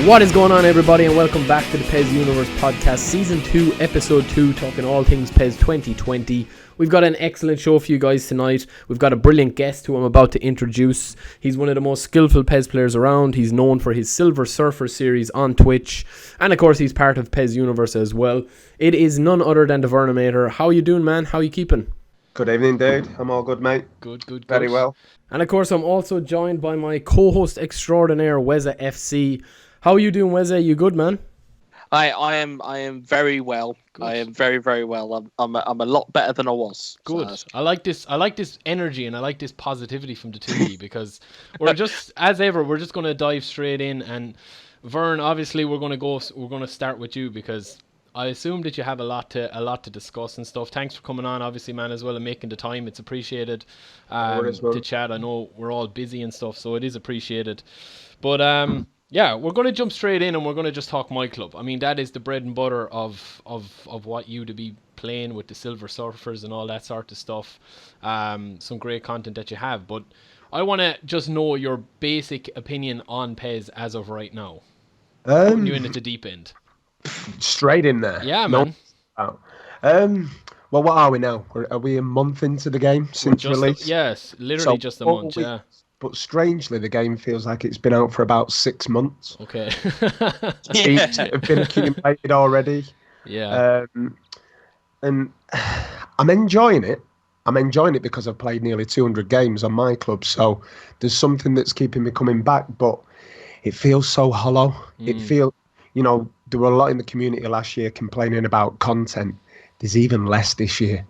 What is going on, everybody, and welcome back to the PES Universe Podcast, Season 2, Episode 2, talking all things PES 2020. We've got an excellent show for you guys tonight. We've got a brilliant guest who I'm about to introduce. He's one of the most skillful PES players around. He's known for his Silver Surfer series on Twitch, and of course he's part of PES Universe as well. It is none other than the Vernimator. How you doing, man? How you keeping? Good evening, dude. I'm all good, mate. Good. Very well. And of course I'm also joined by my co-host extraordinaire, Weza FC. How are you doing, Weza? You good, man? I am very well. Good. I am very, very well. I'm a lot better than I was. Good. So. I like this energy and I like this positivity from the two of you, because we're just, as ever, we're just going to dive straight in. And Vern, obviously we're going to start with you, because I assume that you have a lot to discuss and stuff. Thanks for coming on, obviously, man, as well, and making the time. It's appreciated to chat. I know we're all busy and stuff, so it is appreciated. But yeah, we're going to jump straight in and we're going to just talk myClub. I mean, that is the bread and butter of what you to be playing with the Silver Surfers and all that sort of stuff. Some great content that you have. But I want to just know your basic opinion on PES as of right now. Putting you in at the deep end. Straight in there. Yeah, man. No. Well, what are we now? Are we a month into the game since release? Yes, literally just a month, yeah. But strangely, the game feels like it's been out for about 6 months. Okay. Each have been accumulated already. Yeah. And I'm enjoying it. I'm enjoying it because I've played nearly 200 games on myClub. So there's something that's keeping me coming back. But it feels so hollow. It feels, there were a lot in the community last year complaining about content. There's even less this year.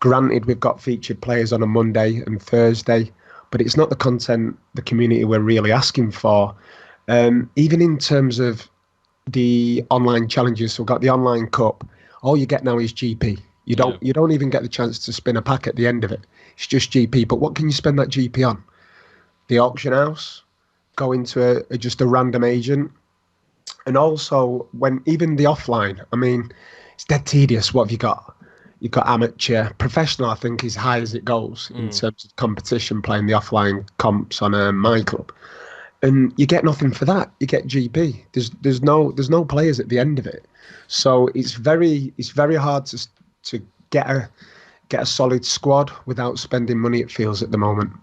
Granted, we've got featured players on a Monday and Thursday, but it's not the content the community were really asking for. Even in terms of the online challenges, so we've got the online cup. All you get now is GP. You don't even get the chance to spin a pack at the end of it. It's just GP. But what can you spend that GP on? The auction house, go into just a random agent, and also when even the offline. I mean, it's dead tedious. What have you got? You've got amateur. Professional, I think, is high as it goes in terms of competition, playing the offline comps on a myClub. And you get nothing for that. You get GP. There's no players at the end of it. So it's very hard to get a solid squad without spending money, it feels, at the moment.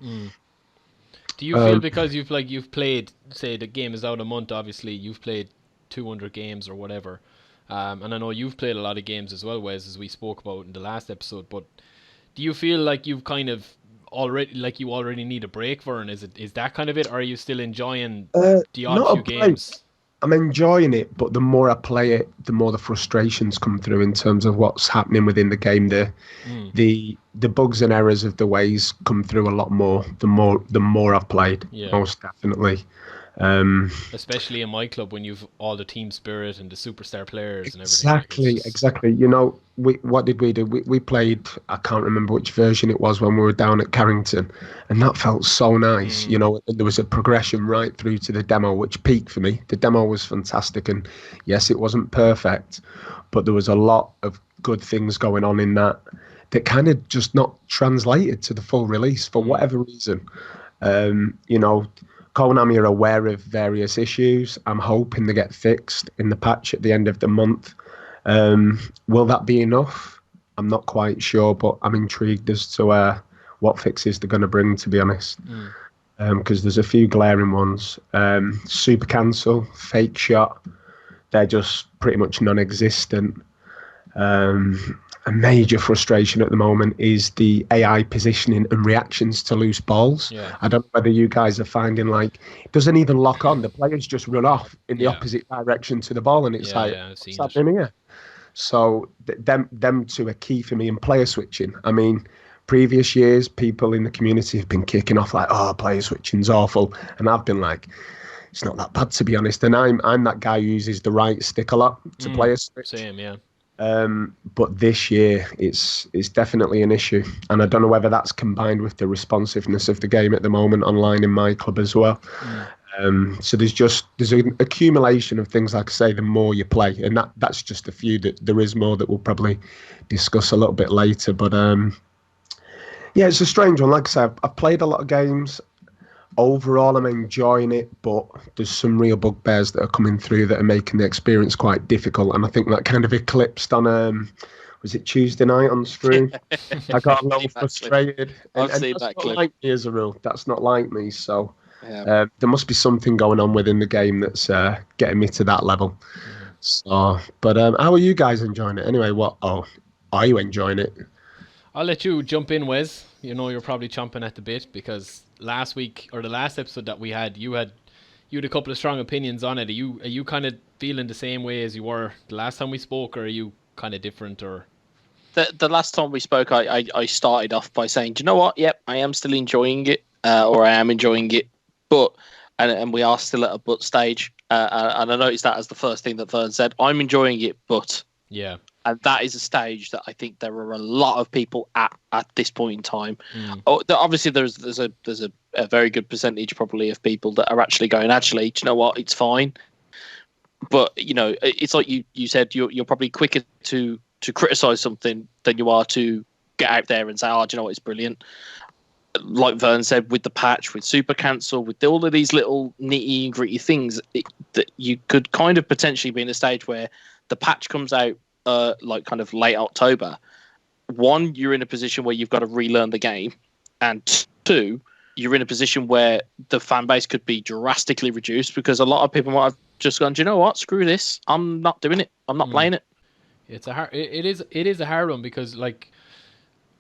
Do you feel, because you've played, say the game is out a month, obviously, you've played 200 games or whatever, and I know you've played a lot of games as well, Wes, as we spoke about in the last episode, but do you feel like you've kind of already need a break, Vern? Is that kind of it, or are you still enjoying the odd few games? I'm enjoying it, but the more I play it, the more the frustrations come through in terms of what's happening within the game. The bugs and errors of the ways come through a lot more the more I've played, most definitely. Especially in myClub, when you've all the team spirit and the superstar players and everything. Exactly. What did we do? We played, I can't remember which version it was, when we were down at Carrington, and that felt so nice. And there was a progression right through to the demo, which peaked for me. The demo was fantastic, and yes, it wasn't perfect, but there was a lot of good things going on in that kind of just not translated to the full release for whatever reason. Konami are aware of various issues. I'm hoping they get fixed in the patch at the end of the month. Will that be enough? I'm not quite sure, but I'm intrigued as to what fixes they're going to bring, to be honest. Because there's a few glaring ones. Super cancel, fake shot, they're just pretty much non-existent. A major frustration at the moment is the AI positioning and reactions to loose balls. I don't know whether you guys are finding, like, it doesn't even lock on. The players just run off in the opposite direction to the ball, and it's what's happening here? So them two are key for me in player switching. I mean, previous years, people in the community have been kicking off like, oh, player switching's awful. And I've been like, it's not that bad, to be honest. And I'm that guy who uses the right stick a lot to player switch. Same, yeah. But this year, it's definitely an issue, and I don't know whether that's combined with the responsiveness of the game at the moment online in myClub as well. So there's an accumulation of things, like I say, the more you play, and that's just a few. That there is more that we'll probably discuss a little bit later. But yeah, it's a strange one. Like I say, I've played a lot of games. overall, I'm enjoying it, but there's some real bugbears that are coming through that are making the experience quite difficult. And I think that kind of eclipsed on, was it Tuesday night on stream? I got a little frustrated. And I've seen that's that not clip. like me as a rule. That's not like me. So Yeah. there must be something going on within the game that's getting me to that level. So, but how are you guys enjoying it? Anyway, are you enjoying it? I'll let you jump in, Wes. You know you're probably chomping at the bit because last week or the last episode that we had, you had a couple of strong opinions on it. Are you kind of feeling the same way as you were the last time we spoke, or are you kind of different? Or The last time we spoke, I started off by saying, do you know what? Yep, I am still enjoying it, or I am enjoying it, but and we are still at a but stage. And I noticed that as the first thing that Vern said. I'm enjoying it, but yeah. And that is a stage that I think there are a lot of people at this point in time. Obviously, there's a very good percentage probably of people that are actually going, actually, do you know what? It's fine. But, you know, it's like you said, you're probably quicker to criticize something than you are to get out there and say, oh, do you know what? It's brilliant. Like Vern said, with the patch, with Super Cancel, with all of these little nitty and gritty things, that you could kind of potentially be in a stage where the patch comes out like kind of late October. One, you're in a position where you've got to relearn the game, and two, you're in a position where the fan base could be drastically reduced because a lot of people might have just gone, do you know what? Screw this. I'm not doing it. I'm not playing it. It's a hard. It is a hard one because like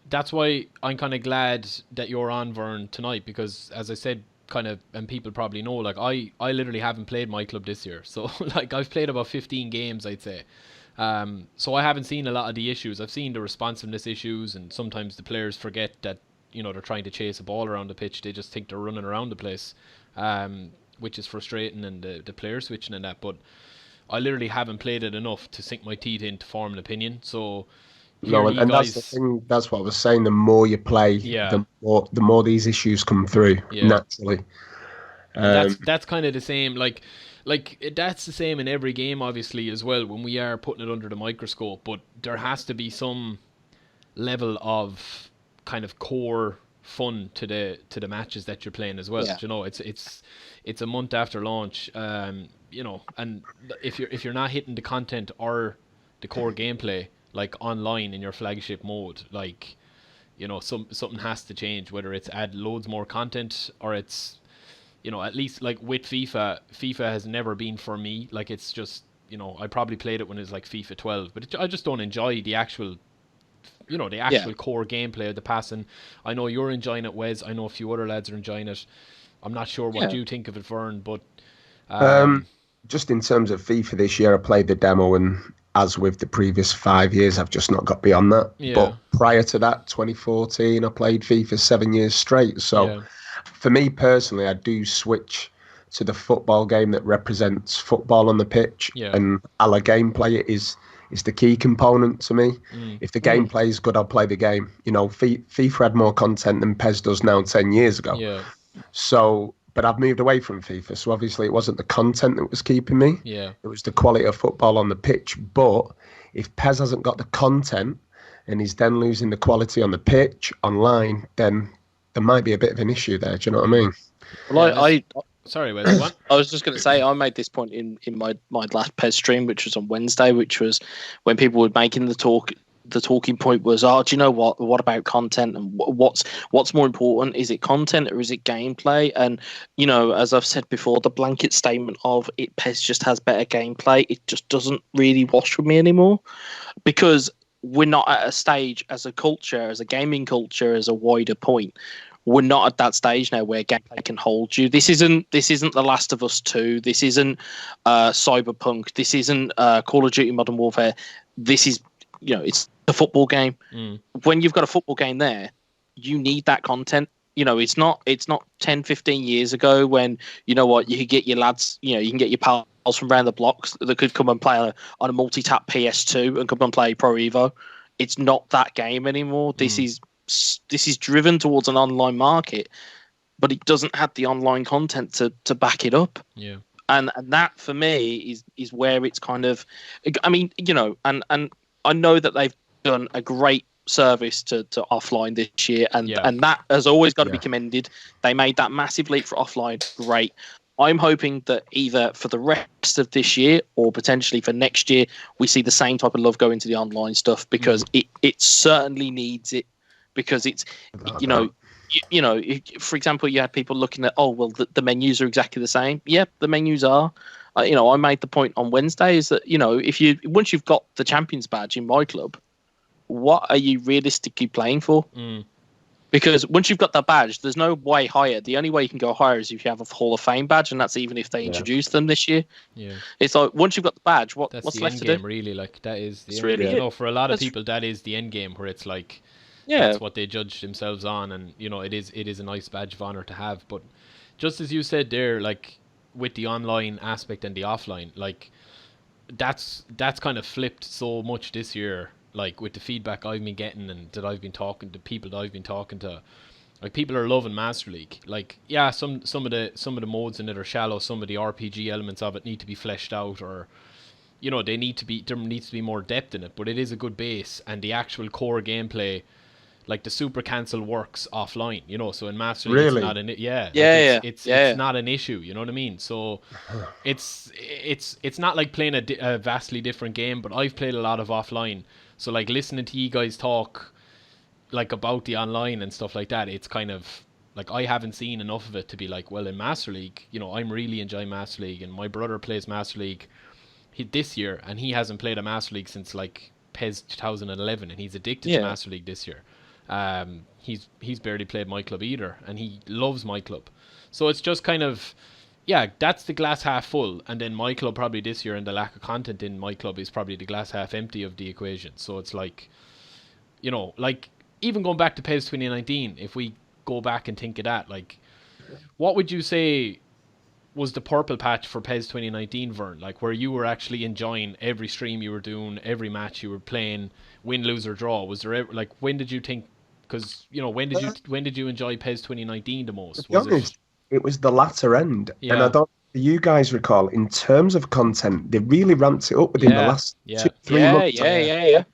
that's why I'm kind of glad that you're on, Vern, tonight because as I said, kind of, and people probably know, like I literally haven't played myClub this year, so like I've played about 15 games, I'd say. So I haven't seen a lot of the issues. I've seen the responsiveness issues, and sometimes the players forget that, you know, they're trying to chase a ball around the pitch. They just think they're running around the place, which is frustrating, and the player switching and that. But I literally haven't played it enough to sink my teeth in to form an opinion. So No, and guys, that's the thing. That's what I was saying. The more you play, the more these issues come through naturally. And that's kind of the same. Like that's the same in every game, obviously, as well. When we are putting it under the microscope, but there has to be some level of kind of core fun to the matches that you're playing as well. You know, it's a month after launch. You know, and if you're not hitting the content or the core gameplay like online in your flagship mode, like, you know, something has to change. Whether it's add loads more content or it's, you know, at least like with FIFA has never been for me. Like it's just, you know, I probably played it when it was like FIFA 12, but I just don't enjoy the actual, you know, the actual core gameplay of the passing. I know you're enjoying it, Wes. I know a few other lads are enjoying it. I'm not sure what you think of it, Vern, but just in terms of FIFA this year, I played the demo, and as with the previous 5 years, I've just not got beyond that. But prior to that, 2014, I played FIFA 7 years straight. So for me personally, I do switch to the football game that represents football on the pitch, and a la gameplay is the key component to me. If the gameplay is good, I'll play the game. You know, FIFA had more content than PES does now 10 years ago. So, but I've moved away from FIFA, so obviously it wasn't the content that was keeping me. It was the quality of football on the pitch. But if PES hasn't got the content and he's then losing the quality on the pitch online, then there might be a bit of an issue there. Do you know what I mean? Well, sorry, Wes, what? I was just going to say, I made this point in my last PES stream, which was on Wednesday, which was when people were making the talking point was, oh, do you know what about content, and what's more important? Is it content or is it gameplay? And, you know, as I've said before, the blanket statement of PES just has better gameplay, it just doesn't really wash with me anymore, because we're not at a stage as a culture, as a gaming culture, as a wider point. We're not at that stage now where gameplay can hold you. This isn't The Last of Us 2. This isn't Cyberpunk. This isn't Call of Duty Modern Warfare. This is, you know, it's a football game. When you've got a football game there, you need that content. You know, it's not 10, 15 years ago when, you know what, you could get your lads, you know, you can get your pals from around the blocks that could come and play on a multi-tap PS2 and come and play Pro Evo. It's not that game anymore. This is driven towards an online market, but it doesn't have the online content to back it up. And that for me is where it's kind of, I mean, you know, and I know that they've done a great service to offline this year, and Yeah. and that has always got to be Yeah. commended. They made that massive leap for offline. Great. I'm hoping that either for the rest of this year or potentially for next year, we see the same type of love go into the online stuff, because it certainly needs it. Because it's, you know, for example, you had people looking at, oh, well, the menus are exactly the same. Yep, the menus are. I made the point on Wednesday is that, once you've got the Champions badge in myClub, what are you realistically playing for? Because once you've got that badge, there's no way higher. The only way you can go higher is if you have a Hall of Fame badge, and that's even if they introduce them this year. Yeah. It's like, once you've got the badge, That's what's the left end to game, do? really. Like, that is the It's end really game. it. You know, for a lot of That's- people, that is the end game, where it's like, Yeah. that's what they judge themselves on, and it is a nice badge of honor to have. But just as you said there, like, with the online aspect and the offline, like, that's kind of flipped so much this year. Like, with the feedback I've been getting and that I've been talking to people that I've been talking to, like, people are loving Master League. Like, yeah, some of the modes in it are shallow. Some of the RPG elements of it need to be fleshed out, or there needs to be more depth in it. But it is a good base, and the actual core gameplay, like the super cancel, works offline. So in Master League, Really? it's not an it's not an issue. You know what I mean? So it's not like playing a vastly different game. But I've played a lot of offline, so like listening to you guys talk like about the online and stuff like that, it's kind of like I haven't seen enough of it to be like, well, in Master League, I'm really enjoying Master League, and my brother plays Master League this year, and he hasn't played a Master League since like PES 2011, and he's addicted to Master League this year. He's barely played myClub either, and he loves myClub. So it's just kind of, yeah, that's the glass half full, and then myClub probably this year, and the lack of content in myClub is probably the glass half empty of the equation. So it's like, like, even going back to PES 2019, if we go back and think of that, like, what would you say was the purple patch for PES 2019, Vern? Like, where you were actually enjoying every stream you were doing, every match you were playing, win, lose or draw? Was there ever, like, when did you think? Because when did you enjoy PES 2019 the most? To be honest, it was the latter end, Yeah. and I don't. You guys recall, in terms of content, they really ramped it up within the last 2-3 months. Yeah.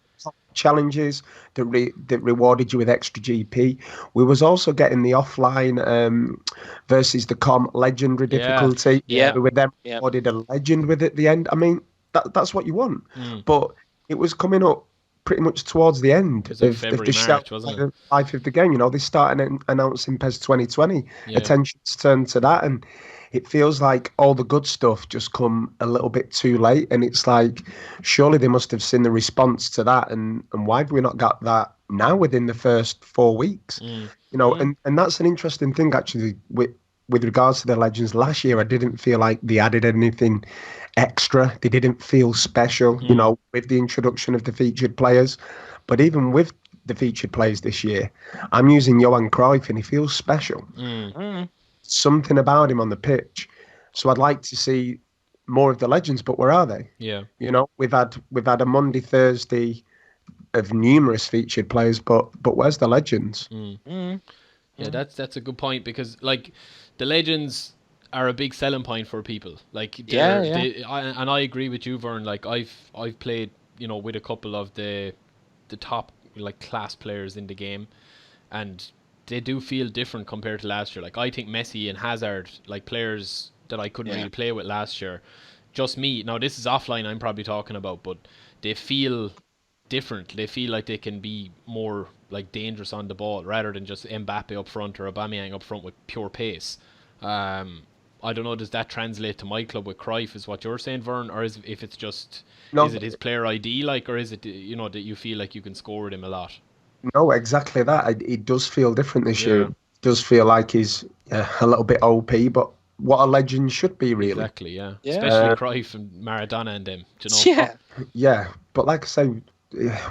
Challenges that rewarded you with extra GP. We was also getting the offline versus the com legendary difficulty. Yeah. We then rewarded a legend with it at the end. I mean, that's what you want. But it was coming up pretty much towards the end of the March, wasn't it? life of the game. They started announcing PES 2020. Attention's turned to that, and it feels like all the good stuff just come a little bit too late. And it's like, surely they must have seen the response to that, and why have we not got that now within the first 4 weeks? And that's an interesting thing actually with regards to the Legends. Last year I didn't feel like they added anything extra. They didn't feel special, with the introduction of the featured players. But even with the featured players this year, I'm using Johan Cruyff, and he feels special. Something about him on the pitch. So I'd like to see more of the Legends, but where are they? Yeah. We've had a Monday, Thursday of numerous featured players, but where's the Legends? Yeah, that's a good point, because like the Legends are a big selling point for people. Like, and I agree with you, Vern. Like, I've played, with a couple of the top, like, class players in the game, and they do feel different compared to last year. Like, I think Messi and Hazard, like, players that I couldn't really play with last year. Just me. Now, this is offline I'm probably talking about, but they feel different. They feel like they can be more, like, dangerous on the ball, rather than just Mbappe up front or Aubameyang up front with pure pace. I don't know, does that translate to myClub with Cruyff, is what you're saying, Vern? Or is if it's just, is it his player ID, like, or is it, that you feel like you can score with him a lot? No, exactly that. It does feel different this year. It does feel like he's a little bit OP, but what a legend should be, really. Exactly, yeah. Especially Cruyff and Maradona and them. Do you know? Yeah, but like I say,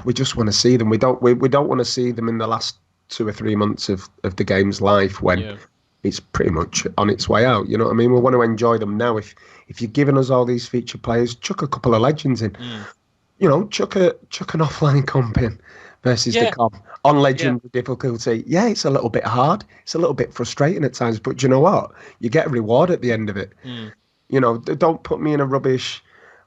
we just want to see them. We don't want to see them in the last 2 or 3 months of the game's life when it's pretty much on its way out. You know what I mean? We want to enjoy them now. If you're giving us all these featured players, chuck a couple of legends in. Chuck an offline comp in versus the comp on legend difficulty. Yeah, it's a little bit hard. It's a little bit frustrating at times, but do you know what? You get a reward at the end of it. Don't put me in a rubbish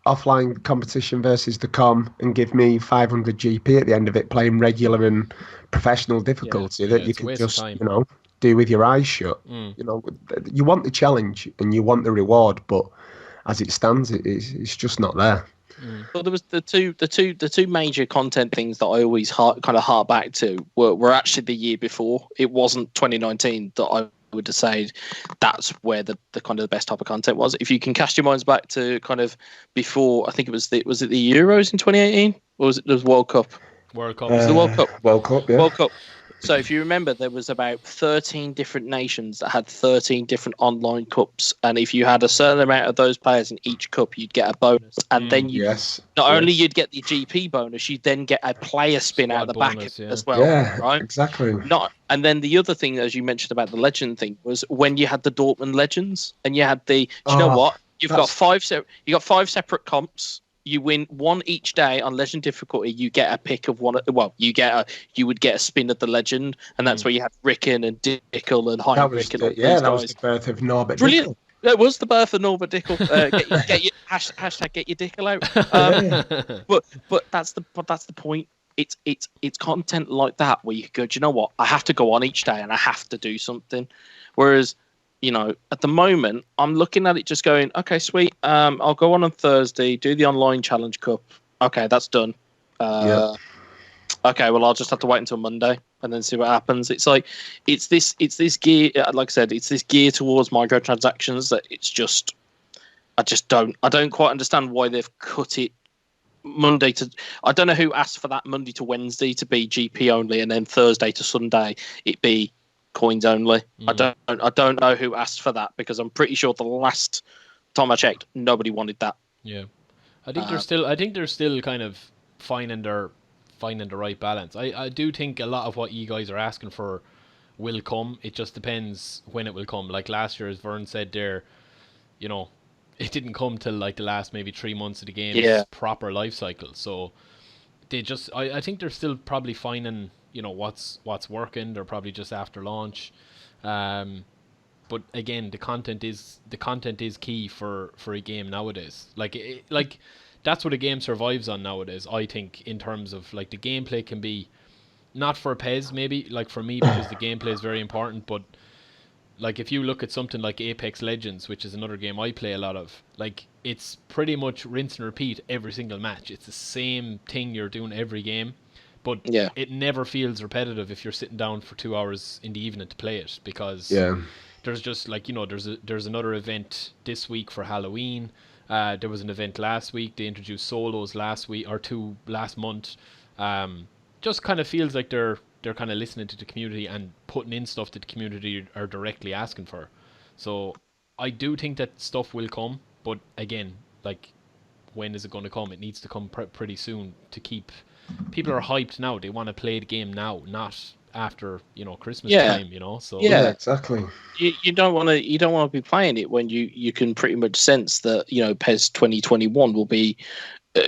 offline competition versus the com and give me 500 GP at the end of it, playing regular and professional difficulty that you it's a can waste of just, time. do with your eyes shut. Mm. You want the challenge and you want the reward, but as it stands, it's just not there. Well, there was the two major content things that I always kind of hark back to were actually the year before. It wasn't 2019 that I would have said that's where the kind of the best type of content was. If you can cast your minds back to kind of before, I think it was the Euros in 2018, or was it the World Cup? World Cup. It was the World Cup. World Cup, yeah. World Cup. So if you remember, there was about 13 different nations that had 13 different online cups, and if you had a certain amount of those players in each cup, you'd get a bonus. And then only you'd get the GP bonus, you'd then get a player spin out the bonus, back as well. Yeah, right? Exactly. And then the other thing, as you mentioned about the legend thing, was when you had the Dortmund legends, and you had the. Do you know what? You've got five separate comps. You win one each day on legend difficulty. You get a pick of one. Well, you would get a spin of the legend, and that's where you had Ricken and Dickel and Heinrich and all those guys. That was the birth of Norbert. Brilliant. Dickel. It was the birth of Norbert Dickel. Get your hashtag get your Dickel out. But that's the point. It's content like that where you go, do you know what? I have to go on each day and I have to do something. Whereas, at the moment, I'm looking at it just going, okay, sweet. I'll go on Thursday, do the online challenge cup. Okay, that's done. Okay, well, I'll just have to wait until Monday and then see what happens. It's like, it's this gear, like I said, it's this gear towards microtransactions that it's just, I don't quite understand why they've cut it Monday to, I don't know who asked for that Monday to Wednesday to be GP only, and then Thursday to Sunday it be coins only. I don't know who asked for that, because I'm pretty sure the last time I checked, nobody wanted that. Yeah, I think they're still kind of finding the right balance. I do think a lot of what you guys are asking for will come. It just depends when it will come. Like last year, as Vern said there, it didn't come till like the last maybe 3 months of the game's proper life cycle. So they just, I think they're still probably finding, what's working. They're probably just after launch. But again, the content is key for a game nowadays. Like that's what a game survives on nowadays, I think, in terms of like the gameplay can be, not for PES maybe, like for me, because the gameplay is very important, but like if you look at something like Apex Legends, which is another game I play a lot of, like it's pretty much rinse and repeat every single match. It's the same thing you're doing every game, but it never feels repetitive if you're sitting down for 2 hours in the evening to play it, because there's just like, there's another event this week for Halloween. There was an event last week. They introduced solos last month. Just kind of feels like they're kind of listening to the community and putting in stuff that the community are directly asking for. So I do think that stuff will come, but again, like, when is it going to come? It needs to come pretty soon to keep people are hyped now. They want to play the game now, not after Christmas time. So exactly. You don't want to be playing it when you can pretty much sense that PES 2021 will be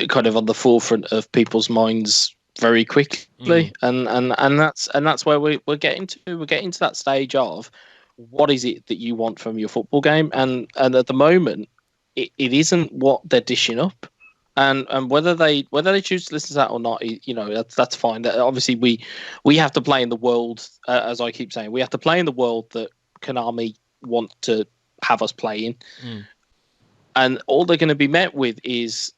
kind of on the forefront of people's minds very quickly, and that's where we're getting to. We're getting to that stage of what is it that you want from your football game, and at the moment it isn't what they're dishing up, and whether they choose to listen to that or not, that's fine. That obviously we have to play in the world, as I keep saying, we have to play in the world that Konami want to have us play in, and all they're going to be met with is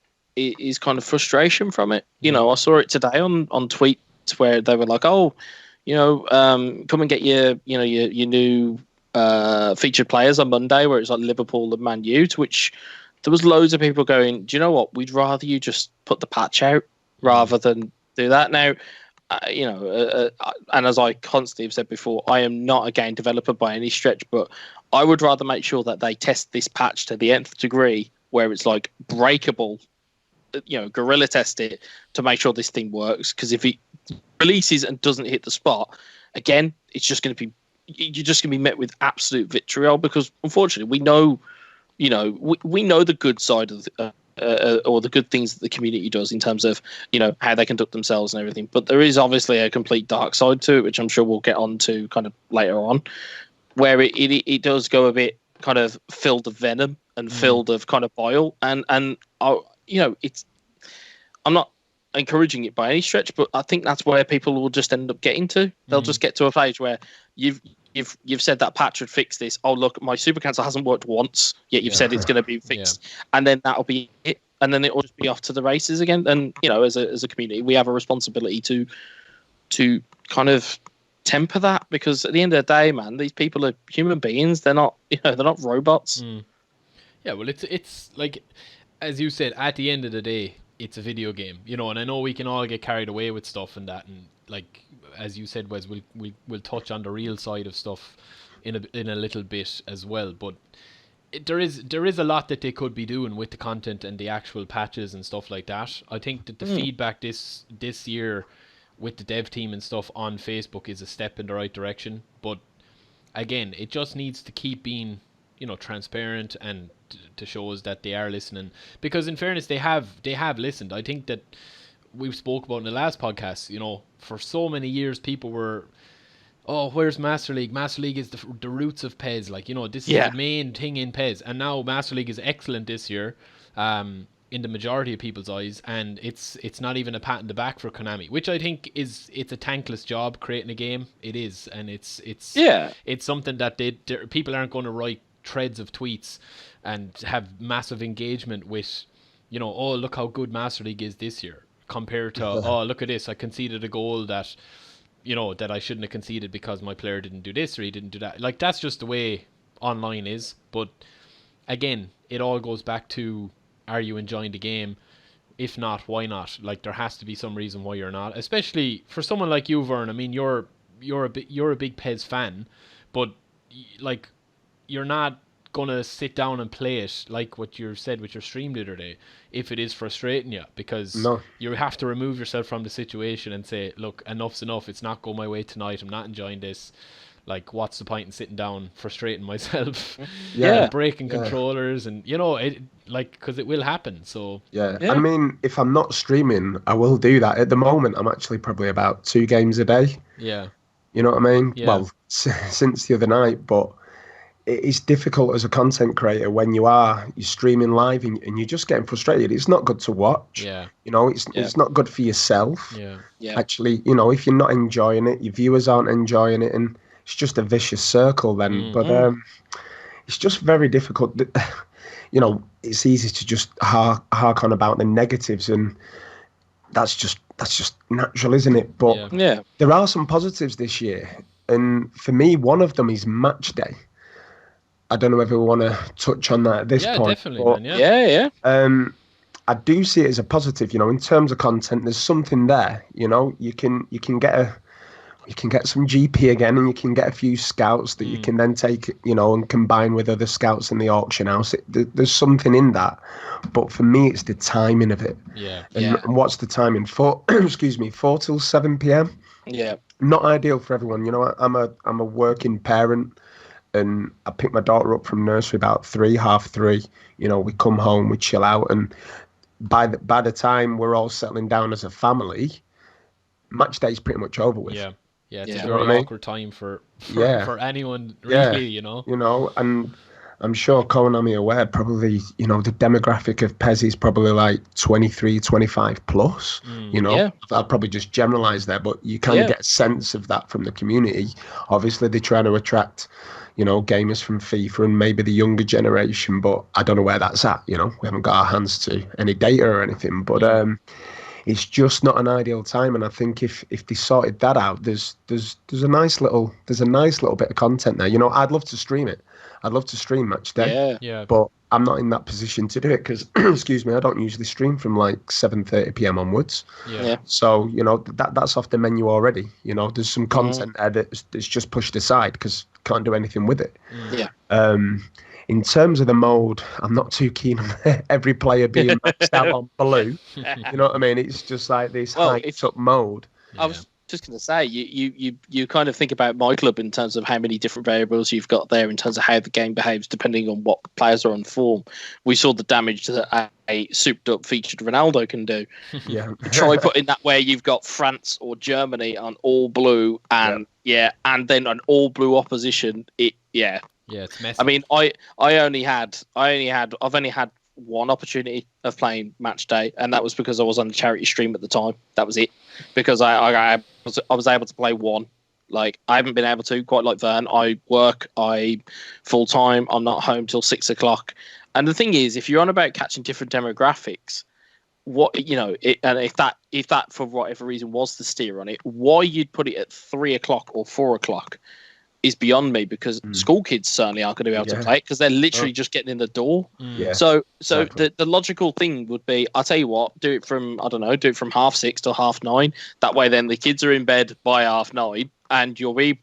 kind of frustration from it. I saw it today on tweets where they were like, come and get your new featured players on Monday, where it's like Liverpool and Man U, to which there was loads of people going, do you know what, we'd rather you just put the patch out rather than do that. Now, and as I constantly have said before, I am not a game developer by any stretch, but I would rather make sure that they test this patch to the nth degree, where it's like breakable, guerrilla test it to make sure this thing works. Because if it releases and doesn't hit the spot, again, it's just going to be, you're just going to be met with absolute vitriol, because unfortunately we know, we know the good side of or the good things that the community does in terms of how they conduct themselves and everything, but there is obviously a complete dark side to it, which I'm sure we'll get on to kind of later on, where it does go a bit kind of filled of venom and filled of kind of bile, and it's. I'm not encouraging it by any stretch, but I think that's where people will just end up getting to. They'll just get to a phase where you've said that patch would fix this. Oh, look, my super cancel hasn't worked once, yet you've said it's going to be fixed, and then that'll be it, and then it'll just be off to the races again. And as a community, we have a responsibility to kind of temper that, because at the end of the day, man, these people are human beings. They're not they're not robots. Yeah, well, it's like, as you said, at the end of the day, it's a video game, and I know we can all get carried away with stuff and that, and like as you said, Wes, we'll touch on the real side of stuff in a little bit as well. But there is a lot that they could be doing with the content and the actual patches and stuff like that. I think that the feedback this year with the dev team and stuff on Facebook is a step in the right direction. But again, it just needs to keep being transparent and to show us that they are listening, because in fairness they have listened. I think that we've spoke about in the last podcast, for so many years people were, oh, where's Master League? Master League is the roots of PES, this is the main thing in PES, and now Master League is excellent this year in the majority of people's eyes, and it's not even a pat in the back for Konami, which I think it's a thankless job creating a game. It is, and it's something that people aren't going to write threads of tweets and have massive engagement with, oh, look how good Master League is this year, compared to, oh, look at this, I conceded a goal that, that I shouldn't have conceded because my player didn't do this or he didn't do that. Like, that's just the way online is. But again, it all goes back to, are you enjoying the game? If not, why not? Like, there has to be some reason why you're not, especially for someone like you, Vern. I mean, you're a big PES fan, but like, you're not gonna sit down and play it like what you said with your stream the other day if it is frustrating you, because you have to remove yourself from the situation and say, look, enough's enough, it's not going my way tonight, I'm not enjoying this. Like, what's the point in sitting down frustrating myself breaking controllers, and it, like, because it will happen. So I mean, if I'm not streaming, I will do that. At the moment, I'm actually probably about 2 games a day. You know what I mean? Well, since the other night. But it is difficult as a content creator when you're streaming live and you're just getting frustrated. It's not good to watch. It's not good for yourself. Actually, if you're not enjoying it, your viewers aren't enjoying it, and it's just a vicious circle then. But it's just very difficult. It's easy to just hark on about the negatives, and that's just natural, isn't it? But there are some positives this year, and for me, one of them is Matchday. I don't know if we want to touch on that at this point. Definitely, but, man, I do see it as a positive. In terms of content, there's something there. You can get some GP again, and you can get a few scouts that you can then take, and combine with other scouts in the auction house. There's something in that, but for me, it's the timing of it. And what's the timing? 4 till 7 p.m. Not ideal for everyone. I'm a working parent, and I pick my daughter up from nursery about 3:30. We come home, we chill out, and by the time we're all settling down as a family, match day's pretty much over with. It's a very awkward time for anyone, really, and I'm sure Konami are aware, probably, the demographic of PES is probably like 23, 25 plus, I'll probably just generalize there, but you can get a sense of that from the community. Obviously, they're trying to attract, gamers from FIFA and maybe the younger generation, but I don't know where that's at, we haven't got our hands to any data or anything, but it's just not an ideal time. And I think if they sorted that out, there's a nice little bit of content there. I'd love to stream it. I'd love to stream Matchday, but I'm not in that position to do it because, excuse me, I don't usually stream from like 7:30 p.m. onwards. So that's off the menu already. There's some content there that's just pushed aside because can't do anything with it. In terms of the mode, I'm not too keen on every player being maxed out on blue. You know what I mean? It's just like this hyped up mode. I was just going to say, you kind of think about myClub in terms of how many different variables you've got there in terms of how the game behaves depending on what players are on form. We saw the damage that a souped up featured Ronaldo can do. Try putting that where you've got France or Germany on all blue and and then an all blue opposition. It's messy. I mean, I've only had one opportunity of playing Matchday, and that was because I was on the charity stream at the time. That was it, because I was able to play one. Like, I haven't been able to, quite like Vern. I work, I full time. I'm not home till 6 o'clock. And the thing is, if you're on about catching different demographics, and if that for whatever reason was the steer on it, why you'd put it at 3 o'clock or 4 o'clock is beyond me, because school kids certainly aren't going to be able to play it, because they're literally just getting in the door. Yeah. So Exactly. the logical thing would be, I'll tell you what, do it from 6:30 till 9:30. That way, then the kids are in bed by 9:30, and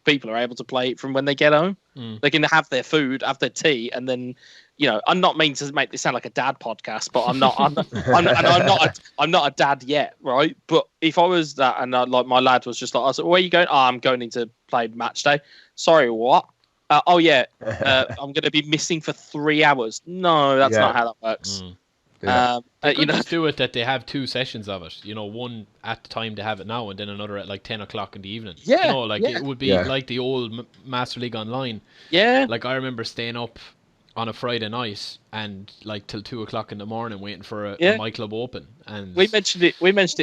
people are able to play it from when they get home. They can have their food, have their tea, and then, I'm not meaning to make this sound like a dad podcast, but I'm not a dad yet, right? But if I was that, and like my lad was just like, I said, where are you going? Oh, I'm going into play Matchday. Sorry, what? I'm going to be missing for 3 hours. No, that's not how that works. Yeah. They could just do it that they have 2 sessions of it. One at the time they have it now, and then another at like 10 o'clock in the evening. Yeah, it would be like the old Master League Online. Yeah. Like, I remember staying up on a Friday night and like till 2 o'clock in the morning waiting for a myClub open. And we mentioned it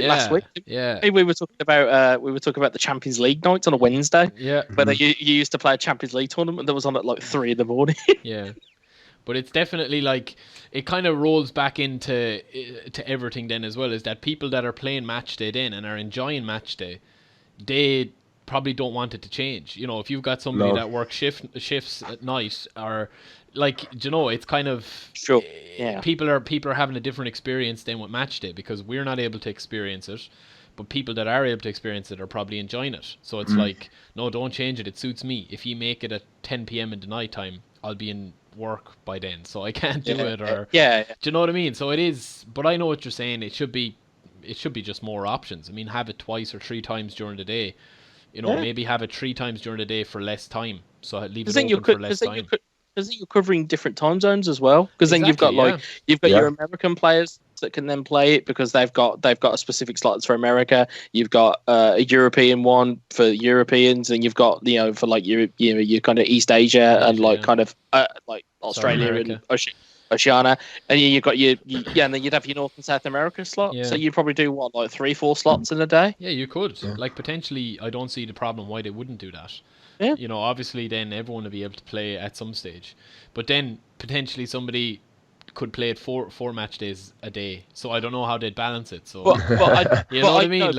last week. Yeah. We were talking about the Champions League nights on a Wednesday. Yeah. Where you used to play a Champions League tournament that was on at like 3 a.m. Yeah. But it's definitely like, it kind of rolls back into to everything then as well, is that people that are playing Matchday then and are enjoying Matchday, they probably don't want it to change. If you've got somebody that works shifts at night, or like, it's kind of sure. Yeah. People are having a different experience than with Matchday, because we're not able to experience it, but people that are able to experience it are probably enjoying it. So it's like, no, don't change it. It suits me. If you make it at 10 p.m. in the night time, I'll be in work by then, so I can't do it. Or do you know what I mean? So it is, but I know what you're saying. It should be just more options. I mean, have it 2 or 3 times during the day. Maybe have it 3 times during the day for less time. So leave it open for less time. Because you're covering different time zones as well. Because then you've got your American players that can then play it, because they've got a specific slots for America. You've got a European one for Europeans, and you've got for like your kind of East Asia and like kind of like Australia and Oceania, and you've got and then you'd have your North and South America slot. So you'd probably do what, like 3-4 slots in a day. Yeah, you could. Like, potentially, I don't see the problem why they wouldn't do that. Yeah. Obviously then everyone will be able to play at some stage, but then potentially somebody could play it 4 match days a day. So I don't know how they'd balance it. So you know what I mean?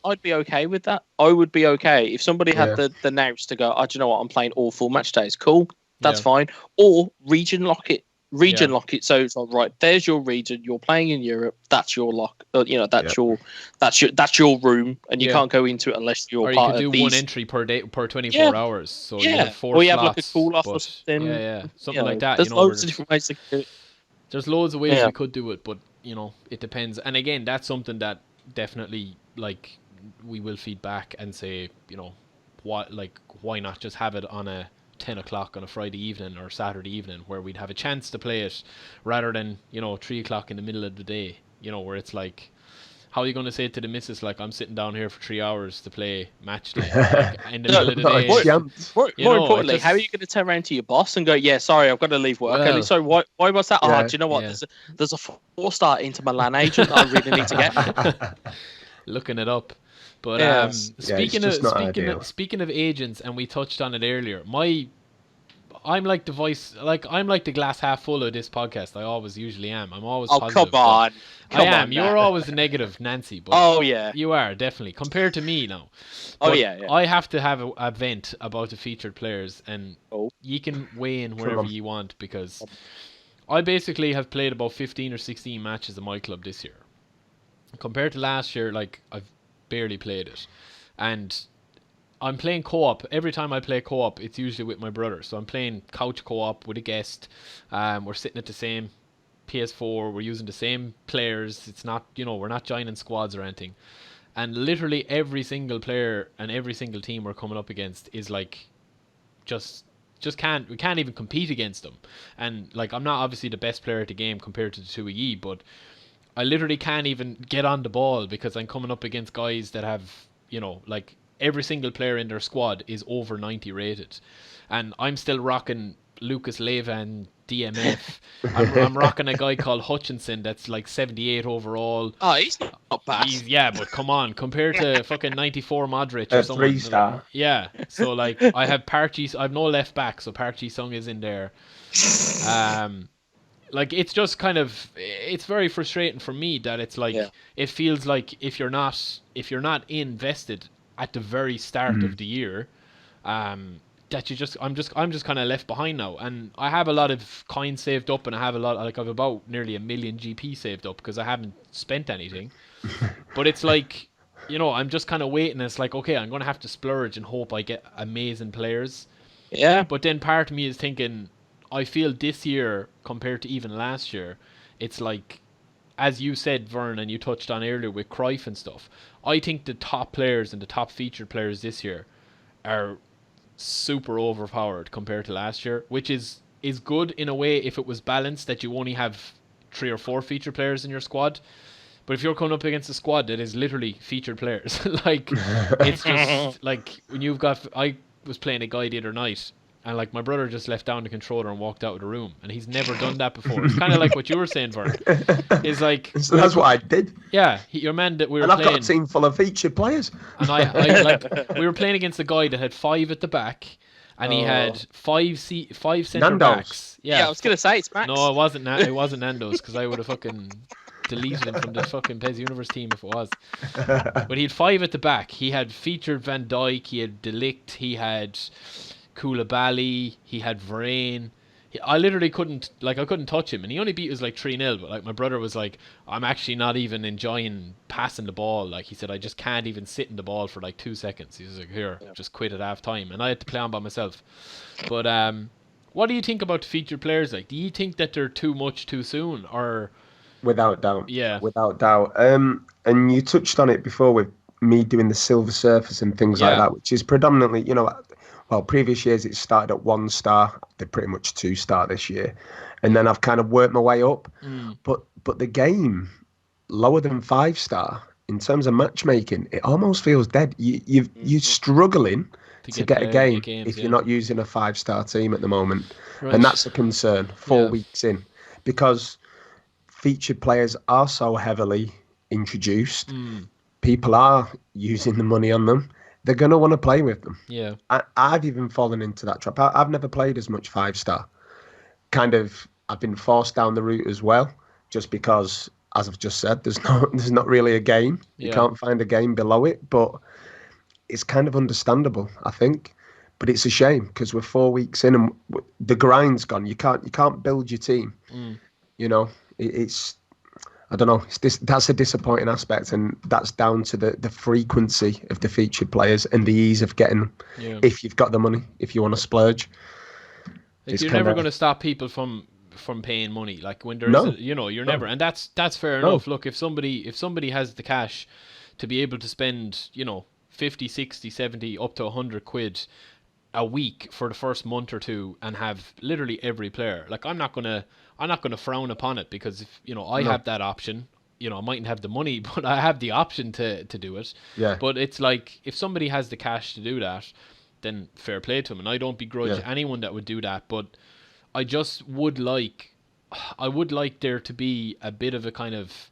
I'd be okay with that. I would be okay if somebody had the nous to go, do you know what, I'm playing all 4 match days. Cool, that's fine. Or region lock it. Lock it, so it's like, right, there's your region, you're playing in Europe, that's your lock, that's your room, and you can't go into it unless you're part of these. Or you could do 1 entry per day per 24 hours, so you have 4 or you slots, have like a cool off or something. Something like that. There's loads of different ways to do it. There's loads of ways we could do it, but it depends. And again, that's something that definitely, like, we will feed back and say, why not just have it on a 10 o'clock on a Friday evening or Saturday evening, where we'd have a chance to play it, rather than 3 o'clock in the middle of the day, where it's like, how are you going to say to the missus, like, I'm sitting down here for 3 hours to play Matchday, like, in the middle of the day? More importantly, how are you going to turn around to your boss and go, yeah, sorry, I've got to leave work early. So why was that? Do you know what? There's a 4-star into Milan agent that I really need to get. Looking it up. But speaking of agents, and we touched on it earlier, I'm like the voice, like, I'm like the glass half full of this podcast. I always usually am. I'm always positive. Come on. I am. You're always the negative, Nancy. But you are, definitely, compared to me now. But I have to have a vent about the featured players, and you can weigh in wherever you want, because I basically have played about 15 or 16 matches at myClub this year. Compared to last year, like, I've barely played it, and I'm playing co-op. Every time I play co-op, it's usually with my brother. So I'm playing couch co-op with a guest. We're sitting at the same PS4. We're using the same players. It's not, we're not joining squads or anything. And literally every single player and every single team we're coming up against is like, we can't even compete against them. And like, I'm not obviously the best player at the game compared to the 2 of ye, but I literally can't even get on the ball, because I'm coming up against guys that have, like, every single player in their squad is over 90 rated. And I'm still rocking Lucas Leiva and DMF. I'm rocking a guy called Hutchinson that's like 78 overall. Oh, he's not bad. Yeah, but come on, compared to fucking 94 Modric or A someone. 3-star. Yeah, so like I have Parchi. I've no left back, so Parchi Sung is in there. Like it's just kind of, it's very frustrating for me that it's like it feels like if you're not invested at the very start of the year, that I'm just kind of left behind now. And I have a lot of coins saved up, and I have I've about nearly 1 million GP saved up because I haven't spent anything. But it's like, I'm just kind of waiting. It's like, okay, I'm gonna have to splurge and hope I get amazing players. Yeah. But then part of me is thinking, I feel this year compared to even last year, it's like, as you said, Vern, and you touched on earlier with Cruyff and stuff, I think the top players and the top featured players this year are super overpowered compared to last year, which is good in a way if it was balanced, that you only have 3 or 4 featured players in your squad. But if you're coming up against a squad that is literally featured players, like, it's just like when I was playing a guy the other night, and like my brother just left down the controller and walked out of the room, and he's never done that before. It's kind of like what you were saying, Vern. It's like, so that's what I did. Yeah, your man that we were and I've playing. got a team full of featured players. And I like, we were playing against a guy that had 5 at the back, and he had 5 centre Nando's. backs. Yeah, I was gonna say it's Max. No, it wasn't. It wasn't Nando's, because I would have fucking deleted him from the fucking PES Universe team if it was. But he had 5 at the back. He had featured Van Dijk. He had De Ligt. He had Koulibaly. He had Varane. I literally couldn't touch him, and he only beat us like 3-0. But like my brother was like, I'm actually not even enjoying passing the ball. Like he said, I just can't even sit in the ball for like 2 seconds. He was like, here, just quit at half time, and I had to play on by myself. But what do you think about the featured players? Like, do you think that they're too much too soon, or? Without doubt. Yeah. Without doubt. And you touched on it before with me doing the silver surface and things like that, which is predominantly, well, previous years it started at 1 star. They're pretty much 2-star this year. And then I've kind of worked my way up. But the game, lower than 5-star, in terms of matchmaking, it almost feels dead. You're struggling to get a game if you're not using a 5-star team at the moment. Right. And that's a concern 4 weeks in. Because featured players are so heavily introduced. People are using the money on them. They're going to want to play with them. Yeah. I've even fallen into that trap. I've never played as much 5-star. I've been forced down the route as well, just because, as I've just said, there's not really a game. You can't find a game below it, but it's kind of understandable, I think. But it's a shame because we're 4 weeks in and the grind's gone. You can't build your team. It's I don't know. That's a disappointing aspect, and that's down to the frequency of the featured players and the ease of getting them. If you've got the money, if you want to splurge, you're never going to stop people from paying money. Like when there's, you're never, and that's fair enough. Look, if somebody has the cash to be able to spend, 50, 60, 70, up to 100 quid a week for the first month or two and have literally every player, like I'm not gonna frown upon it, because if I have that option, I mightn't have the money, but I have the option to do it. But it's like, if somebody has the cash to do that, then fair play to them, and I don't begrudge anyone that would do that. But I just would like there to be a bit of a kind of,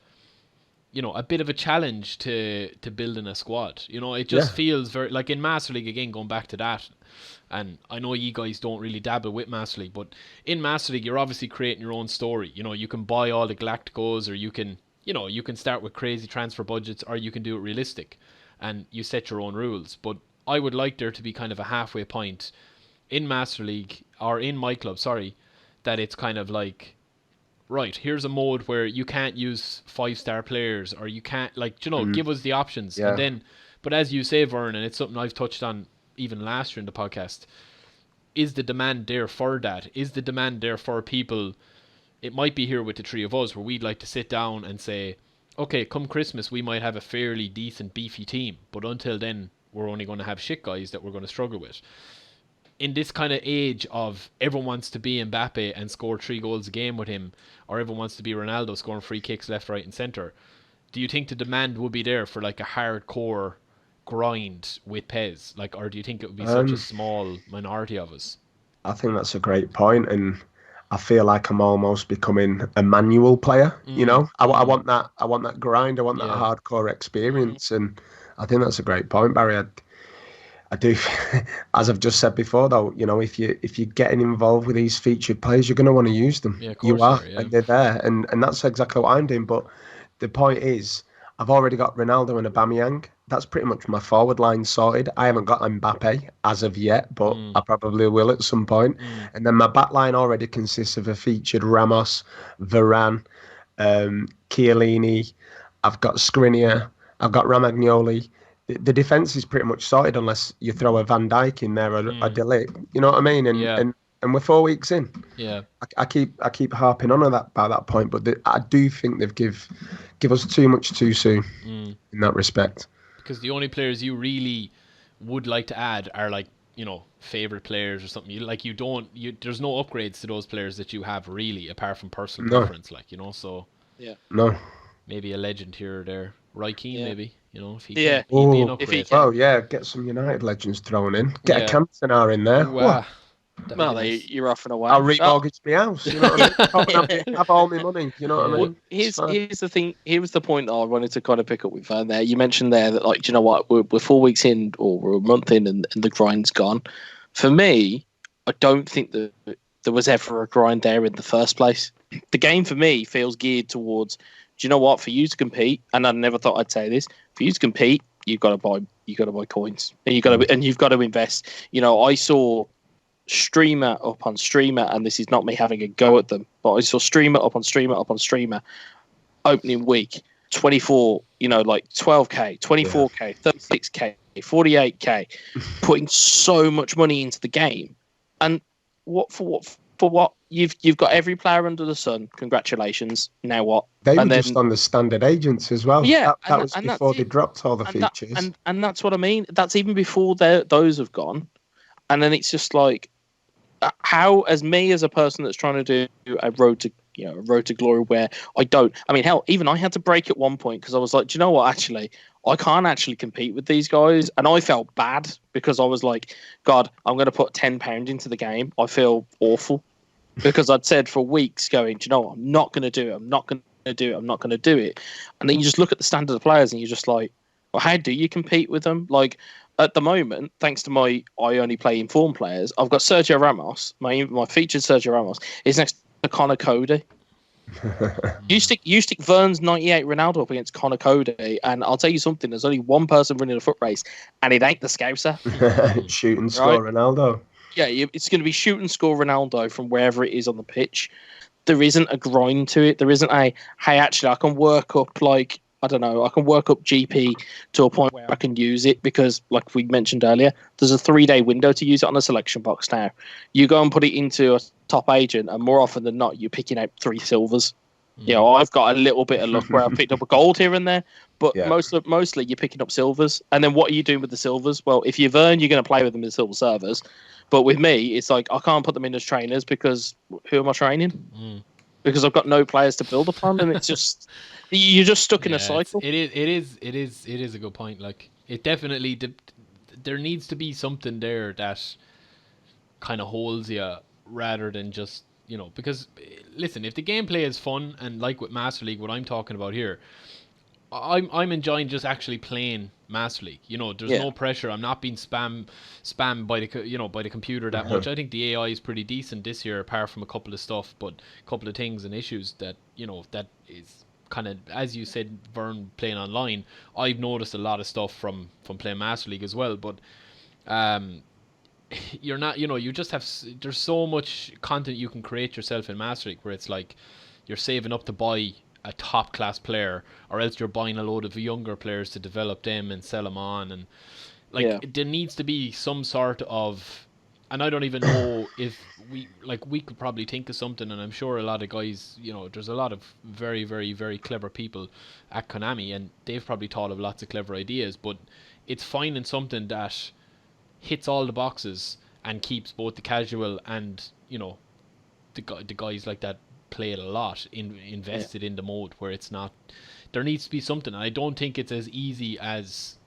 a bit of a challenge to building a squad. It just feels very, like in Master League, again, going back to that, and I know you guys don't really dabble with Master League, but in Master League, you're obviously creating your own story. You can buy all the Galacticos, or you can start with crazy transfer budgets, or you can do it realistic, and you set your own rules. But I would like there to be kind of a halfway point in Master League, or in myClub, sorry, that it's kind of like, right, here's a mode where you can't use 5-star players, or you can't, give us the options. And then, but as you say, Vern, and it's something I've touched on even last year in the podcast, is the demand there for that? Is the demand there for people? It might be here with the 3 of us, where we'd like to sit down and say, okay, come Christmas, we might have a fairly decent, beefy team, but until then, we're only going to have shit guys that we're going to struggle with. In this kind of age of everyone wants to be Mbappe and score 3 goals a game with him, or everyone wants to be Ronaldo scoring free kicks left, right and centre, do you think the demand would be there for like a hardcore grind with PES? Or do you think it would be such a small minority of us? I think that's a great point, and I feel like I'm almost becoming a manual player. You know, I want that. I want that grind. I want that hardcore experience, and I think that's a great point, Barry. I do, as I've just said before, though. You know, if you're getting involved with these featured players, you're going to want to use them. Yeah, of You course are, yeah. and they're there, and that's exactly what I'm doing. But the point is, I've already got Ronaldo and Aubameyang. That's pretty much my forward line sorted. I haven't got Mbappe as of yet, but I probably will at some point. And then my back line already consists of a featured Ramos, Varane, Chiellini. I've got Skriniar. I've got Ramagnoli. The defense is pretty much sorted unless you throw a Van Dijk in there or a De Ligt. You know what I mean? And we're 4 weeks in. Yeah. I keep harping on about that point, but I do think they've give us too much too soon in that respect. Because the only players you really would like to add are like, you know, favorite players or something. There's no upgrades to those players that you have really, apart from personal preference, like, you know. So no, maybe a legend here or there. Roy Keane, maybe, you know, if he Yeah. can, he'd be an Oh, upgrade. if he can. well, yeah, get some United legends thrown in. Get Yeah. a Cantona in there. Wow. That'd Well, be nice. you're off and away. I'll remortgage my house. You know what I mean? Have all my money. You know what I Yeah. mean? Well, here's the thing. Here was the point that I wanted to kind of pick up with Van there. You mentioned there that, like, do you know what? We're 4 weeks in, or we're a month in, and the grind's gone. For me, I don't think that there was ever a grind there in the first place. The game for me feels geared towards, do you know what? For you to compete, and I never thought I'd say this, for you to compete, you've got to buy coins, and you've got to invest. You know, I saw streamer up on streamer, and this is not me having a go at them, but I saw streamer up on streamer up on streamer opening week 24, you know, like 12k, 24k, 36k, 48k, putting so much money into the game. And what you've got every player under the sun. Congratulations. Now what? They were just on the standard agents as well. Yeah, that was before they dropped all the features. And that's what I mean. That's even before those have gone. And then it's just like, how, as me as a person that's trying to do a road to glory, where hell, even I had to break at one point because I was like, do you know what? Actually, I can't actually compete with these guys, and I felt bad because I was like, God, I'm going to put £10 into the game. I feel awful because I'd said for weeks, going, do you know what? I'm not going to do it. I'm not going to do it. I'm not going to do it. And then you just look at the standard of players, and you're just like, well, how do you compete with them? Like, at the moment, thanks to I only play informed players, I've got Sergio Ramos. My featured Sergio Ramos is next to Connor Cody. you stick Vern's 98 Ronaldo up against Connor Cody, and I'll tell you something. There's only one person running a foot race, and it ain't the Scouser. Shoot and score Ronaldo. Yeah, it's going to be shoot and score Ronaldo from wherever it is on the pitch. There isn't a grind to it. There isn't hey, actually, I can work up like, I don't know, I can work up GP to a point where I can use it because, like we mentioned earlier, there's a 3-day window to use it on the selection box now. You go and put it into a top agent, and more often than not, you're picking out 3 silvers. You know, I've got a little bit of luck where I've picked up a gold here and there, but mostly you're picking up silvers. And then what are you doing with the silvers? Well, if you've earned, you're going to play with them as silver servers. But with me, it's like I can't put them in as trainers because who am I training? Because I've got no players to build upon, and it's just you're just stuck in a cycle. It is a good point. Like, it definitely there needs to be something there that kind of holds you rather than just, you know, because listen, if the gameplay is fun, and like with Master League, what I'm talking about here, I'm enjoying just actually playing Master League. You know, there's no pressure. I'm not being spammed by the computer that much. I think the AI is pretty decent this year, apart from a couple of stuff, but a couple of things and issues that, you know, that is kind of, as you said, Vern, playing online. I've noticed a lot of stuff from playing Master League as well, but you're not, you know, you just have, there's so much content you can create yourself in Master League where it's like you're saving up to buy a top class player, or else you're buying a load of younger players to develop them and sell them on, and like there needs to be some sort of, and I don't even know if we could probably think of something, and I'm sure a lot of guys, you know, there's a lot of very, very, very clever people at Konami, and they've probably thought of lots of clever ideas, but it's finding something that hits all the boxes and keeps both the casual and, you know, the guys like that play it a lot, invested in the mode where it's not, there needs to be something. And I don't think it's as easy as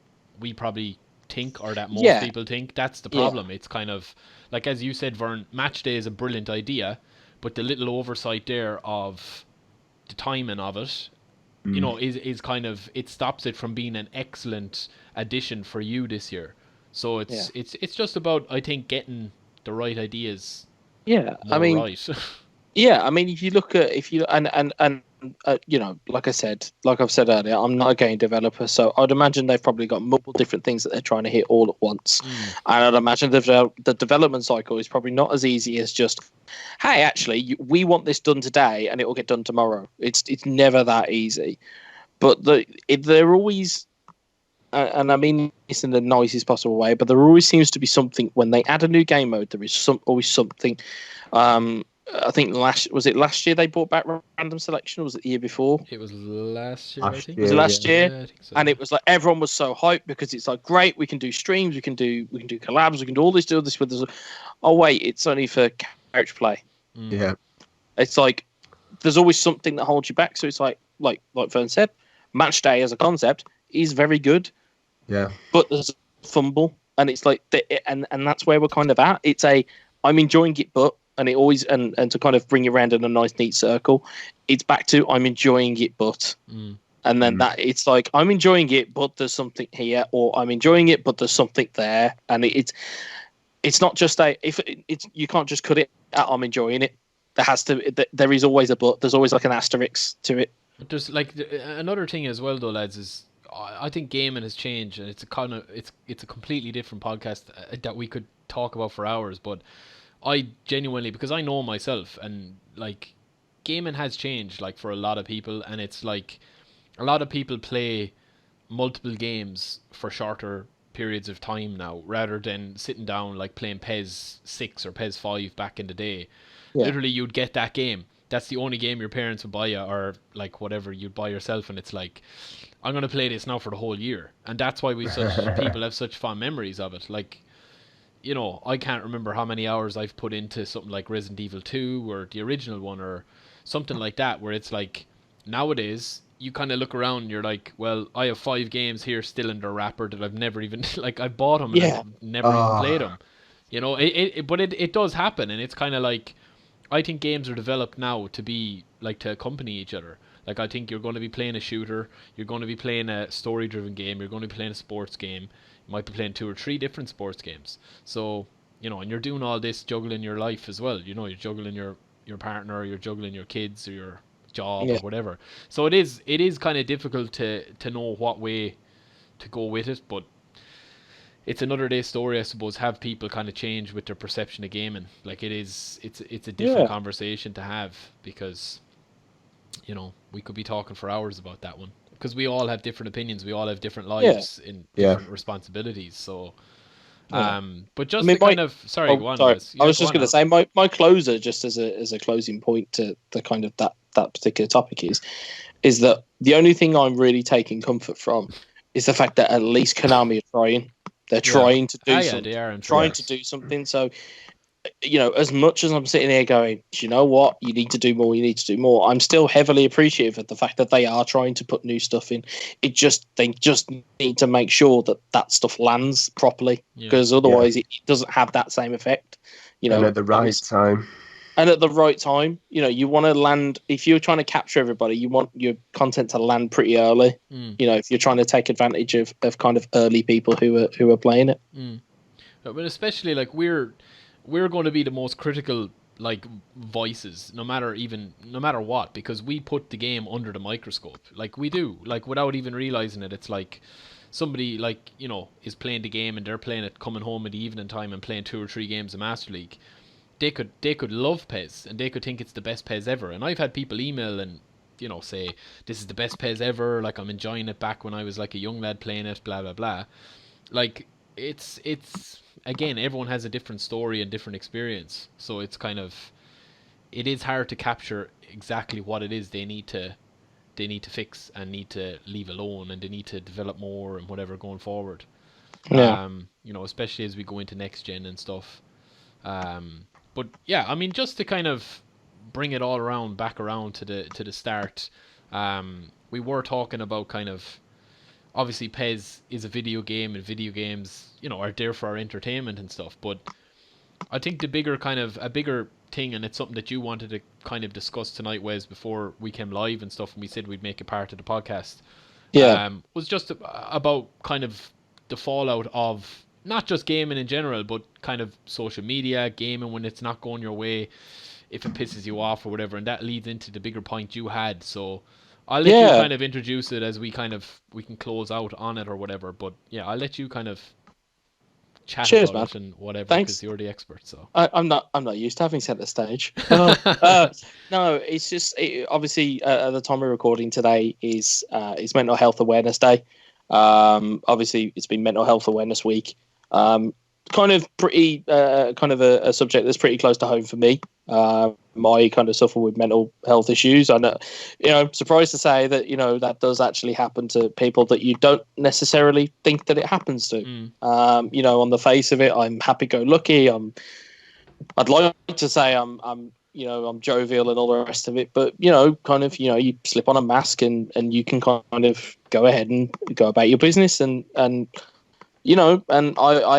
we probably think, or that most people think. That's the problem. It's kind of like, as you said, Vern, Matchday is a brilliant idea, but the little oversight there of the timing of it, is kind of, it stops it from being an excellent addition for you this year. So Yeah. it's just about, I think, getting the right ideas Yeah. I more mean, right. yeah. I mean, if you look at if you and like I've said earlier, I'm not a game developer, so I'd imagine they've probably got multiple different things that they're trying to hit all at once. Mm. And I'd imagine the development cycle is probably not as easy as just, hey, actually, we want this done today, and it will get done tomorrow. It's never that easy. But they're always, and I mean this in the nicest possible way, but there always seems to be something when they add a new game mode. There is always something. I think last year they brought back random selection, or was it the year before? It was last year, I think. Was it last year? Yeah, I think so. And it was like everyone was so hyped because it's like, great, we can do streams, we can do collabs, we can do this with us. Oh wait, it's only for couch play. Yeah. It's like there's always something that holds you back. So it's like Vern said, Matchday as a concept is very good. Yeah. But there's a fumble, and it's like and that's where we're kind of at. It's I'm enjoying it, but and it always and to kind of bring it around in a nice neat circle, it's back to I'm enjoying it, but and then that it's like I'm enjoying it, but there's something here, or I'm enjoying it, but there's something there, and it's not just you can't just cut it at I'm enjoying it. There is always a but. There's always like an asterisk to it. But there's like another thing as well, though, lads, is I think gaming has changed, and it's a completely different podcast that we could talk about for hours. But I genuinely, because I know myself, and like gaming has changed, like for a lot of people, and it's like a lot of people play multiple games for shorter periods of time now, rather than sitting down like playing PES 6 or PES 5 back in the day. Yeah. Literally, you'd get that game. That's the only game your parents would buy you, or like whatever you'd buy yourself, and it's like, I'm gonna play this now for the whole year, and that's why people have such fond memories of it. Like, I can't remember how many hours I've put into something like Resident Evil 2 or the original one or something like that, where it's like nowadays you kind of look around and you're like, well, I have 5 games here still in their wrapper that I've never even like I bought them and I've never even played them. But it does happen, and it's kind of like, I think games are developed now to be like to accompany each other. Like, I think you're going to be playing a shooter, you're going to be playing a story-driven game, you're going to be playing a sports game, you might be playing 2 or 3 different sports games. So, and you're doing all this juggling your life as well. You're juggling your partner, you're juggling your kids or your job or whatever. So it is kind of difficult to know what way to go with it, but it's another day story, I suppose. Have people kind of change with their perception of gaming? Like, it's a different conversation to have, because we could be talking for hours about that one, because we all have different opinions, we all have different lives in different responsibilities. So but just sorry, go on, guys. I was just going to say my closer, just as a closing point to the kind of that particular topic, is that the only thing I'm really taking comfort from is the fact that at least Konami are trying. They're trying to do something. They are trying to do something. So, as much as I'm sitting here going, do you know what? You need to do more. You need to do more. I'm still heavily appreciative of the fact that they are trying to put new stuff in. They just need to make sure that stuff lands properly, because otherwise it doesn't have that same effect. And at the right time. And at the right time, you want to land. If you're trying to capture everybody, you want your content to land pretty early. If you're trying to take advantage of kind of early people who are playing it. But especially like we're going to be the most critical like voices, no matter what, because we put the game under the microscope. Like we do, like without even realizing it. It's like somebody like is playing the game and they're playing it coming home in the evening time and playing 2 or 3 games of Master League. They could love PES and they could think it's the best PES ever. And I've had people email and say this is the best PES ever. Like, I'm enjoying it back when I was like a young lad playing it. Blah blah blah. Like, it's again, everyone has a different story and different experience. So it's kind of, it is hard to capture exactly what it is they need to fix and need to leave alone, and they need to develop more and whatever going forward. Especially as we go into next gen and stuff. But yeah, I mean, just to kind of bring it all back around to the start, we were talking about kind of, obviously PES is a video game, and video games, are there for our entertainment and stuff. But I think a bigger thing, and it's something that you wanted to kind of discuss tonight, Wes, before we came live and stuff, and we said we'd make it part of the podcast. Yeah. Was just about kind of the fallout of not just gaming in general, but kind of social media, gaming when it's not going your way, if it pisses you off or whatever, and that leads into the bigger point you had. So I'll let you kind of introduce it as we can close out on it or whatever. But yeah, I'll let you kind of chat about it and whatever, because you're the expert. So I'm not used to having centre stage. No, it's just obviously at the time we're recording today is Mental Health Awareness Day. Obviously it's been Mental Health Awareness Week. Kind of pretty kind of a subject that's pretty close to home for me. I kind of suffer with mental health issues. I know, surprised to say that that does actually happen to people that you don't necessarily think that it happens to. On the face of it, I'm happy-go-lucky. I'd like to say I'm jovial and all the rest of it, but you slip on a mask and you can kind of go ahead and go about your business and I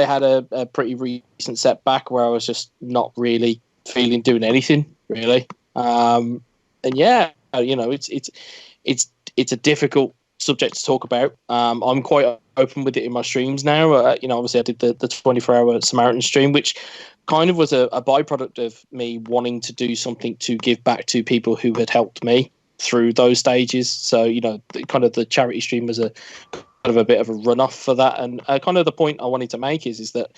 had a pretty recent setback where I was just not really feeling doing anything really. It's a difficult subject to talk about. I'm quite open with it in my streams now. Obviously I did the 24-hour Samaritan stream, which kind of was a byproduct of me wanting to do something to give back to people who had helped me through those stages. So, the charity stream was a bit of a runoff for that. And kind of the point I wanted to make is that,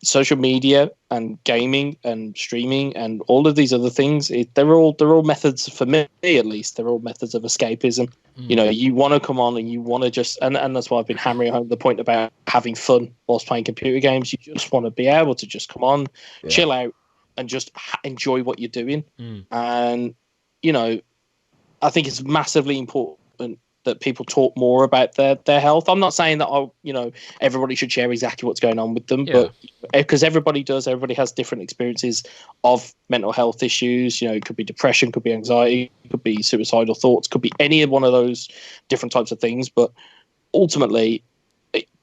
social media and gaming and streaming and all of these other things, they're all methods, for me at least, they're all methods of escapism. You want to come on and you want to just, and that's why I've been hammering home the point about having fun whilst playing computer games. You just want to be able to just come on, chill out, and just enjoy what you're doing. And, I think it's massively important that people talk more about their health. I'm not saying that everybody should share exactly what's going on with them, but because everybody has different experiences of mental health issues. It could be depression, could be anxiety, could be suicidal thoughts, could be any one of those different types of things. But ultimately,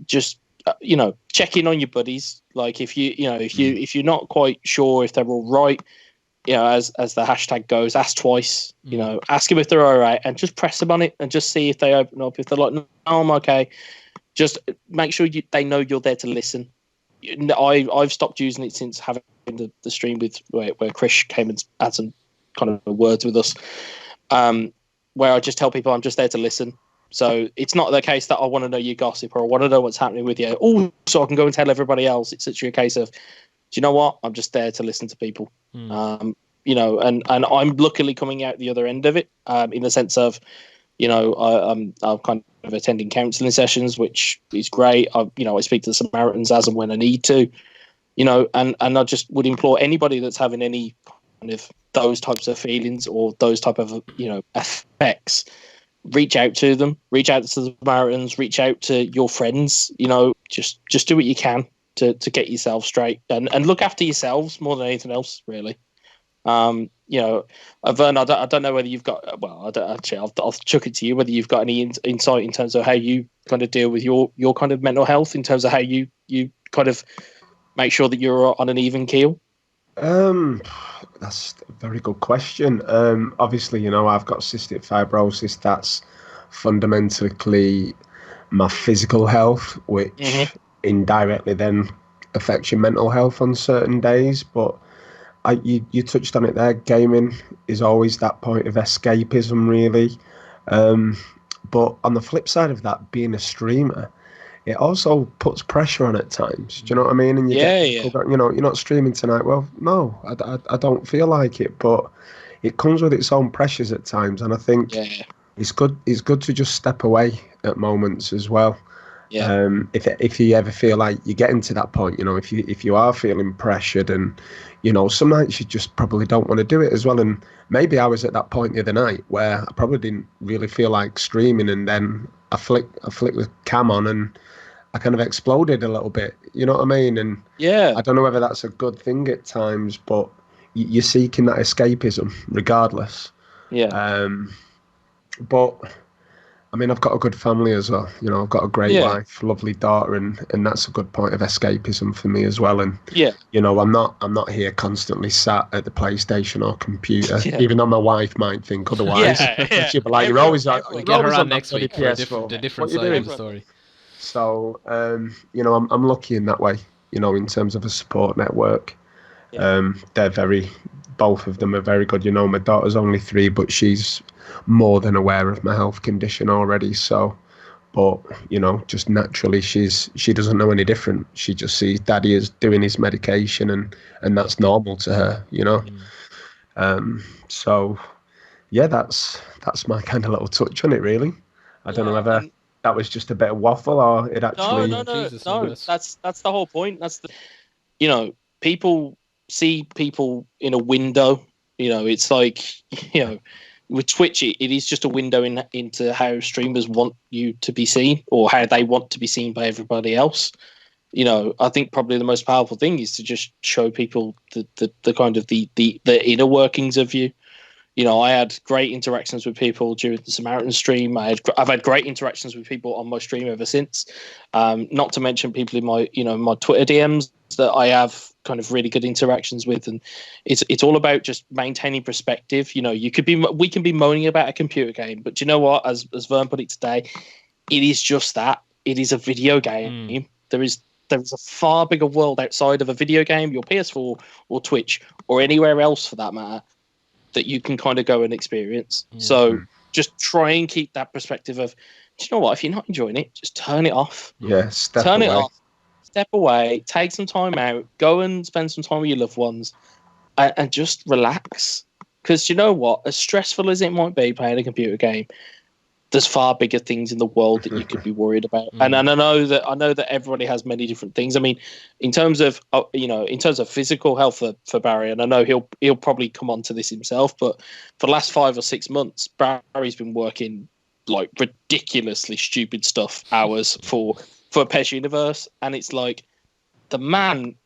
just check in on your buddies. Like if you're not quite sure if they're all right, as the hashtag goes, ask twice. Ask them if they're all right, and just press them on it, and just see if they open up. If they're like, no, I'm okay, just make sure they know you're there to listen. I've stopped using it since having the stream with where Chris came and had some kind of words with us, where I just tell people I'm just there to listen. So it's not the case that I want to know your gossip or I want to know what's happening with you. Oh, so I can go and tell everybody else. It's literally a case of, do you know what? I'm just there to listen to people. And I'm luckily coming out the other end of it, in the sense of, I'm kind of attending counselling sessions, which is great. I speak to the Samaritans as and when I need to, and I just would implore anybody that's having any kind of those types of feelings or those type of, effects, reach out to them, reach out to the Samaritans, reach out to your friends, just do what you can to get yourself straight and look after yourselves more than anything else, really. Vern, I don't know whether you've got, well, I'll chuck it to you, whether you've got any insight in terms of how you kind of deal with your kind of mental health, in terms of how you kind of make sure that you're on an even keel. That's a very good question. Obviously, I've got cystic fibrosis. That's fundamentally my physical health, which indirectly then affects your mental health on certain days. But you touched on it there. Gaming is always that point of escapism, really. But on the flip side of that, being a streamer, it also puts pressure on at times. Do you know what I mean? And you get people that, you're not streaming tonight. Well, no, I don't feel like it. But it comes with its own pressures at times, and I think it's good. It's good to just step away at moments as well. Yeah. If you ever feel like you're getting to that point, if you are feeling pressured, and some nights you just probably don't want to do it as well. And maybe I was at that point the other night where I probably didn't really feel like streaming, and then I flicked the cam on and I kind of exploded a little bit. You know what I mean? And I don't know whether that's a good thing at times, but you're seeking that escapism regardless. Yeah. But I mean, I've got a good family as well. You know, I've got a great Yeah. wife, lovely daughter, and that's a good point of escapism for me as well. And Yeah. you know, I'm not here constantly sat at the PlayStation or computer, Yeah. even though my wife might think otherwise. Yeah. She'll be like, Everyone- you're everyone- Get her always on on that next bloody week for PS4. the different What you side doing? of the story. So, you know, I'm lucky in that way. You know, in terms of a support network, Yeah. both of them are very good. You know, my daughter's only 3, but she's more than aware of my health condition already. So, but you know, just naturally, she doesn't know any different. She just sees daddy is doing his medication, and that's normal to her. You know, so yeah, that's my kind of little touch on it, really. I don't know Yeah, whether and that was just a bit of waffle or it no, actually. no, no, Jesus, no. Lewis. That's the whole point. People see people in a window. It's like, with Twitch, it is just a window into how streamers want you to be seen, or how they want to be seen by everybody else. I think probably the most powerful thing is to just show people the kind of the inner workings of you. I had great interactions with people during the Samaritan stream. I've had great interactions with people on my stream ever since. Not to mention people in my Twitter DMs that I have kind of really good interactions with, and it's all about just maintaining perspective. We can be moaning about a computer game, but do you know what? As Vern put it today, it is just that. It is a video game. There is a far bigger world outside of a video game, your PS4 or Twitch or anywhere else for that matter, that you can kind of go and experience. Yeah. So just try and keep that perspective of, do you know what? If you're not enjoying it, just turn it off. Yeah, step Turn away. it off. Step away. Take some time out. Go and spend some time with your loved ones, and just relax. Because you know what? As stressful as it might be playing a computer game, there's far bigger things in the world that you could be worried about. And I know that everybody has many different things. I mean, in terms of physical health for Barry, and I know he'll probably come on to this himself, but for the last 5 or 6 months, Barry's been working like ridiculously stupid stuff, hours for PES Universe, and it's like the man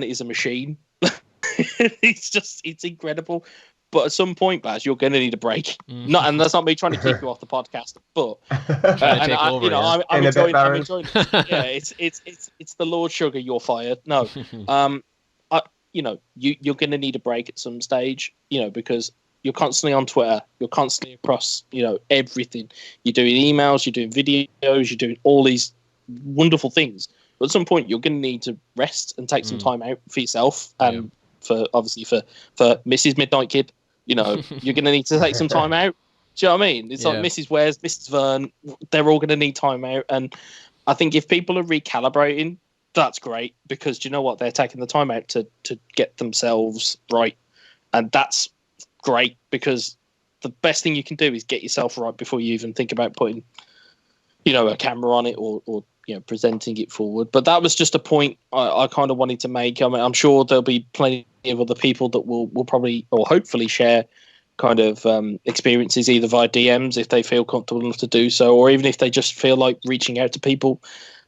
is a machine. It's incredible. But at some point, Baz, you're going to need a break. And that's not me trying to keep you off the podcast, but I'm enjoying it. Yeah, it's the Lord Sugar. You're fired. No, you're going to need a break at some stage. Because you're constantly on Twitter. You're constantly across. Everything. You're doing emails. You're doing videos. You're doing all these wonderful things. But at some point, you're going to need to rest and take some time out for yourself and for Mrs. Midnight Kid. You're going to need to take some time out. Do you know what I mean? It's like Mrs. Wares, Mrs. Vern, they're all going to need time out. And I think if people are recalibrating, that's great, because do you know what? They're taking the time out to get themselves right. And that's great, because the best thing you can do is get yourself right before you even think about putting, a camera on it or presenting it forward. But that was just a point I kind of wanted to make. I mean, I'm sure there'll be plenty of other people that will probably or hopefully share kind of experiences either via DMs if they feel comfortable enough to do so, or even if they just feel like reaching out to people,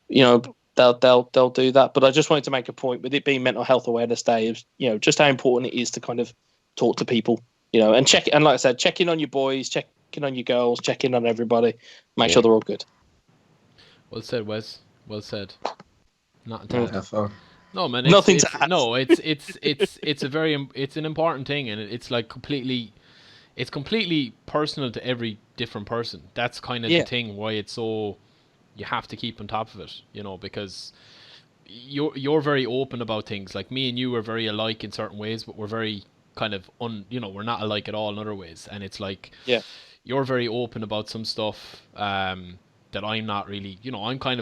they'll do that. But I just wanted to make a point with it being Mental Health Awareness Day, of, just how important it is to kind of talk to people, and check. And like I said, check in on your boys, check in on your girls, check in on everybody, make sure they're all good. Well said, Wes. Well said. Not no, man. Nothing to add. No, it's an important thing, and it's like completely personal to every different person. That's kind of the thing why it's so, you have to keep on top of it, because you're very open about things. Like me and you are very alike in certain ways, but we're very kind of we're not alike at all in other ways. And it's like you're very open about some stuff that I'm not really. I'm kind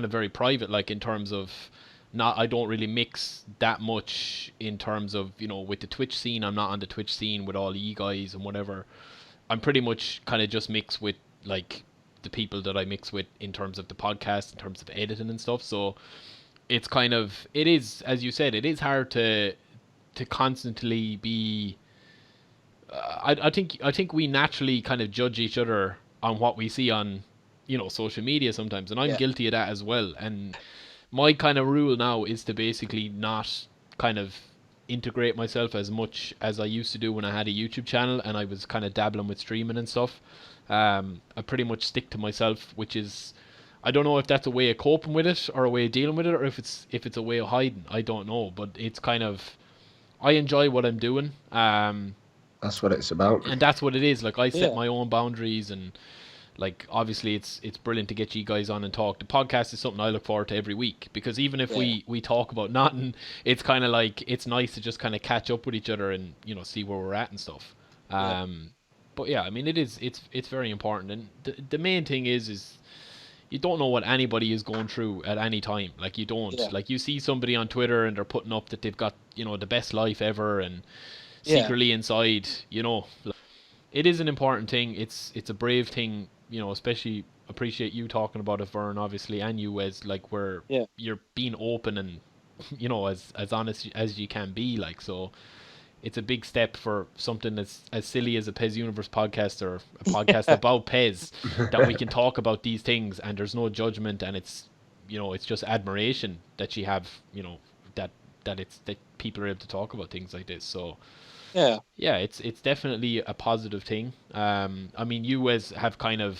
of very private, like in terms of I don't really mix that much in terms of, with the Twitch scene. I'm not on the Twitch scene with all you guys and whatever. I'm pretty much kind of just mixed with like the people that I mix with in terms of the podcast, in terms of editing and stuff. So it's kind of, it is, as you said, it is hard to constantly be. I think we naturally kind of judge each other on what we see on, social media sometimes, and I'm guilty of that as well. And my kind of rule now is to basically not kind of integrate myself as much as I used to do when I had a YouTube channel and I was kind of dabbling with streaming and stuff. I pretty much stick to myself, which is, I don't know if that's a way of coping with it or a way of dealing with it, or if it's a way of hiding. I don't know, but it's kind of, I enjoy what I'm doing. That's what it's about. And that's what it is. Like, I set Yeah. my own boundaries, and like, obviously it's brilliant to get you guys on and talk. The podcast is something I look forward to every week, because even if we talk about nothing, it's kind of like, it's nice to just kind of catch up with each other and, you know, see where we're at and stuff. But yeah, I mean, it's very important, and the main thing is you don't know what anybody is going through at any time. Like, you don't. Yeah. Like, you see somebody on Twitter and they're putting up that they've got, you know, the best life ever, and Yeah. secretly inside, you know, it is an important thing. It's a brave thing, you know, especially appreciate you talking about it, Vern, obviously, and you, as like, where you're being open and, you know, as honest as you can be, like. So it's a big step for something as silly as a PES Universe podcast, or a podcast about PES, that we can talk about these things and there's no judgment, and it's, you know, it's just admiration that you have, you know, that people are able to talk about things like this. So yeah, it's definitely a positive thing. I mean, you as have kind of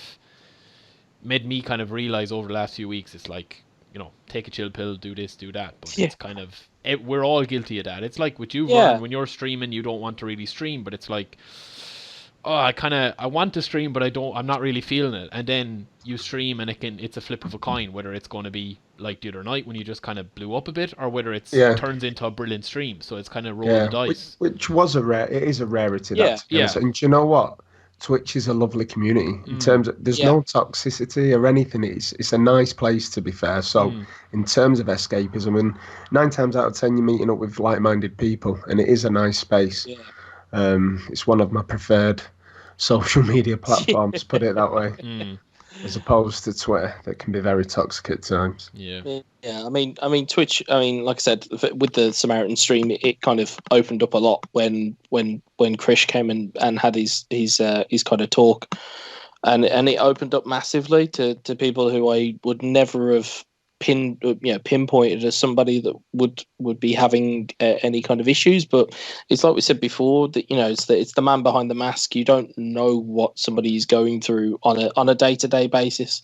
made me kind of realize over the last few weeks, it's like, you know, take a chill pill, do this, do that. But it's kind of, we're all guilty of that. It's like with you, Vern, when you're streaming, you don't want to really stream, but it's like, oh, I want to stream, but I'm not really feeling it. And then you stream, and it's a flip of a coin, whether it's going to be like the other night when you just kind of blew up a bit, or whether it turns into a brilliant stream. So it's kind of roll the dice. Which was it is a rarity. Yeah. And do you know what? Twitch is a lovely community in terms of, there's no toxicity or anything. It's a nice place, to be fair. So in terms of escapism, and 9 times out of 10 you're meeting up with like-minded people, and it is a nice space. It's one of my preferred social media platforms, put it that way, as opposed to Twitter, that can be very toxic at times. I mean Twitch, I mean, like I said, with the Samaritan stream, it kind of opened up a lot when Krish came and had his kind of talk, and it opened up massively to people who I would never have pinpointed as somebody that would be having any kind of issues. But it's like we said before, that, you know, it's the man behind the mask. You don't know what somebody is going through on a day-to-day basis,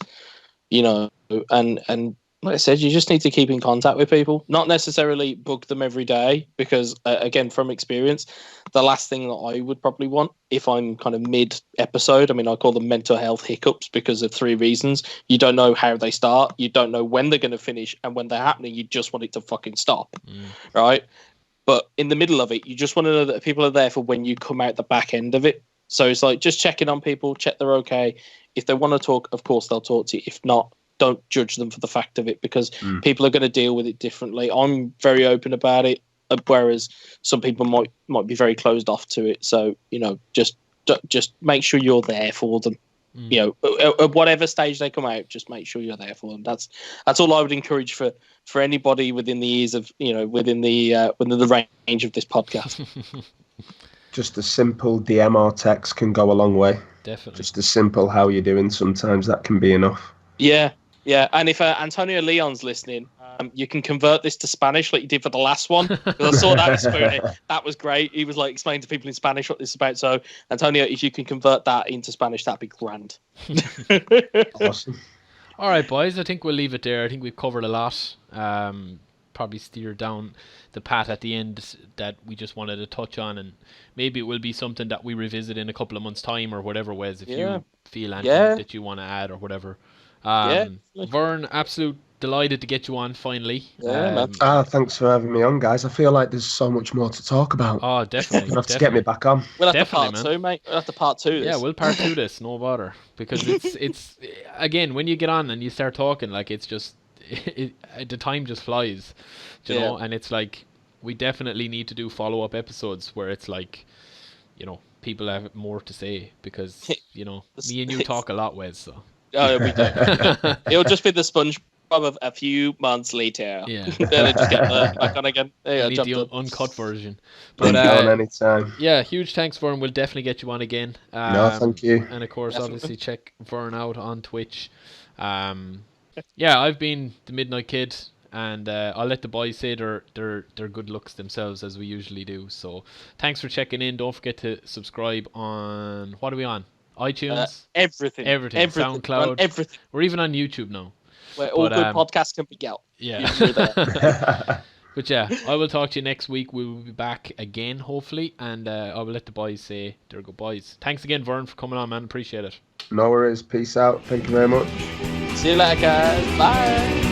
you know, and like I said, you just need to keep in contact with people, not necessarily book them every day, because again, from experience, the last thing that I would probably want if I'm kind of mid episode, I mean, I call them mental health hiccups because of 3 reasons. You don't know how they start, you don't know when they're going to finish, and when they're happening, you just want it to fucking stop, right? But in the middle of it, you just want to know that people are there for when you come out the back end of it. So it's like, just checking on people, check they're okay. If they want to talk, of course they'll talk to you. If not, don't judge them for the fact of it, because people are going to deal with it differently. I'm very open about it, whereas some people might be very closed off to it. So, you know, just make sure you're there for them. You know, at whatever stage they come out, just make sure you're there for them. That's all I would encourage for anybody within the ears of, you know, within the range of this podcast. Just a simple DM or text can go a long way. Definitely. Just a simple "how you doing?" Sometimes that can be enough. Yeah, and if Antonio Leon's listening, you can convert this to Spanish like you did for the last one. Because I saw that spoon it. That was great. He was like explaining to people in Spanish what this is about. So, Antonio, if you can convert that into Spanish, that'd be grand. Awesome. All right, boys, I think we'll leave it there. I think we've covered a lot. Probably steer down the path at the end that we just wanted to touch on, and maybe it will be something that we revisit in a couple of months' time or whatever, Wes, if you feel anything that you want to add or whatever. Vern, absolute delighted to get you on finally. Thanks for having me on, guys. I feel like there's so much more to talk about. Oh, definitely. You'll have to get me back on. We'll have to part 2, mate. We'll have to part 2 this. Yeah, we'll part 2 this, no bother. Because it's again, when you get on and you start talking, like, it's just the time just flies, you know. And it's like, we definitely need to do follow-up episodes where it's like, you know, people have more to say, because, you know, me and you talk a lot, Wes, so. Oh, we do. It'll just be the SpongeBob of a few months later. Yeah. Then it just get back on again. I need the uncut version. But on anytime. Yeah, huge thanks, Vern. We'll definitely get you on again. No, thank you. And of course, obviously, check Vern out on Twitch. Yeah, I've been the Midnight Kid, and I'll let the boys say their good looks themselves, as we usually do. So thanks for checking in. Don't forget to subscribe on, what are we on iTunes, everything, everything, We're on SoundCloud. everything. We're even on YouTube now. Where all But, good podcasts can be out. Yeah. We're there. But yeah, I will talk to you next week. We will be back again, hopefully, and I will let the boys say their goodbyes. Thanks again, Vern, for coming on, man. Appreciate it. No worries. Peace out. Thank you very much. See you later, guys. Bye.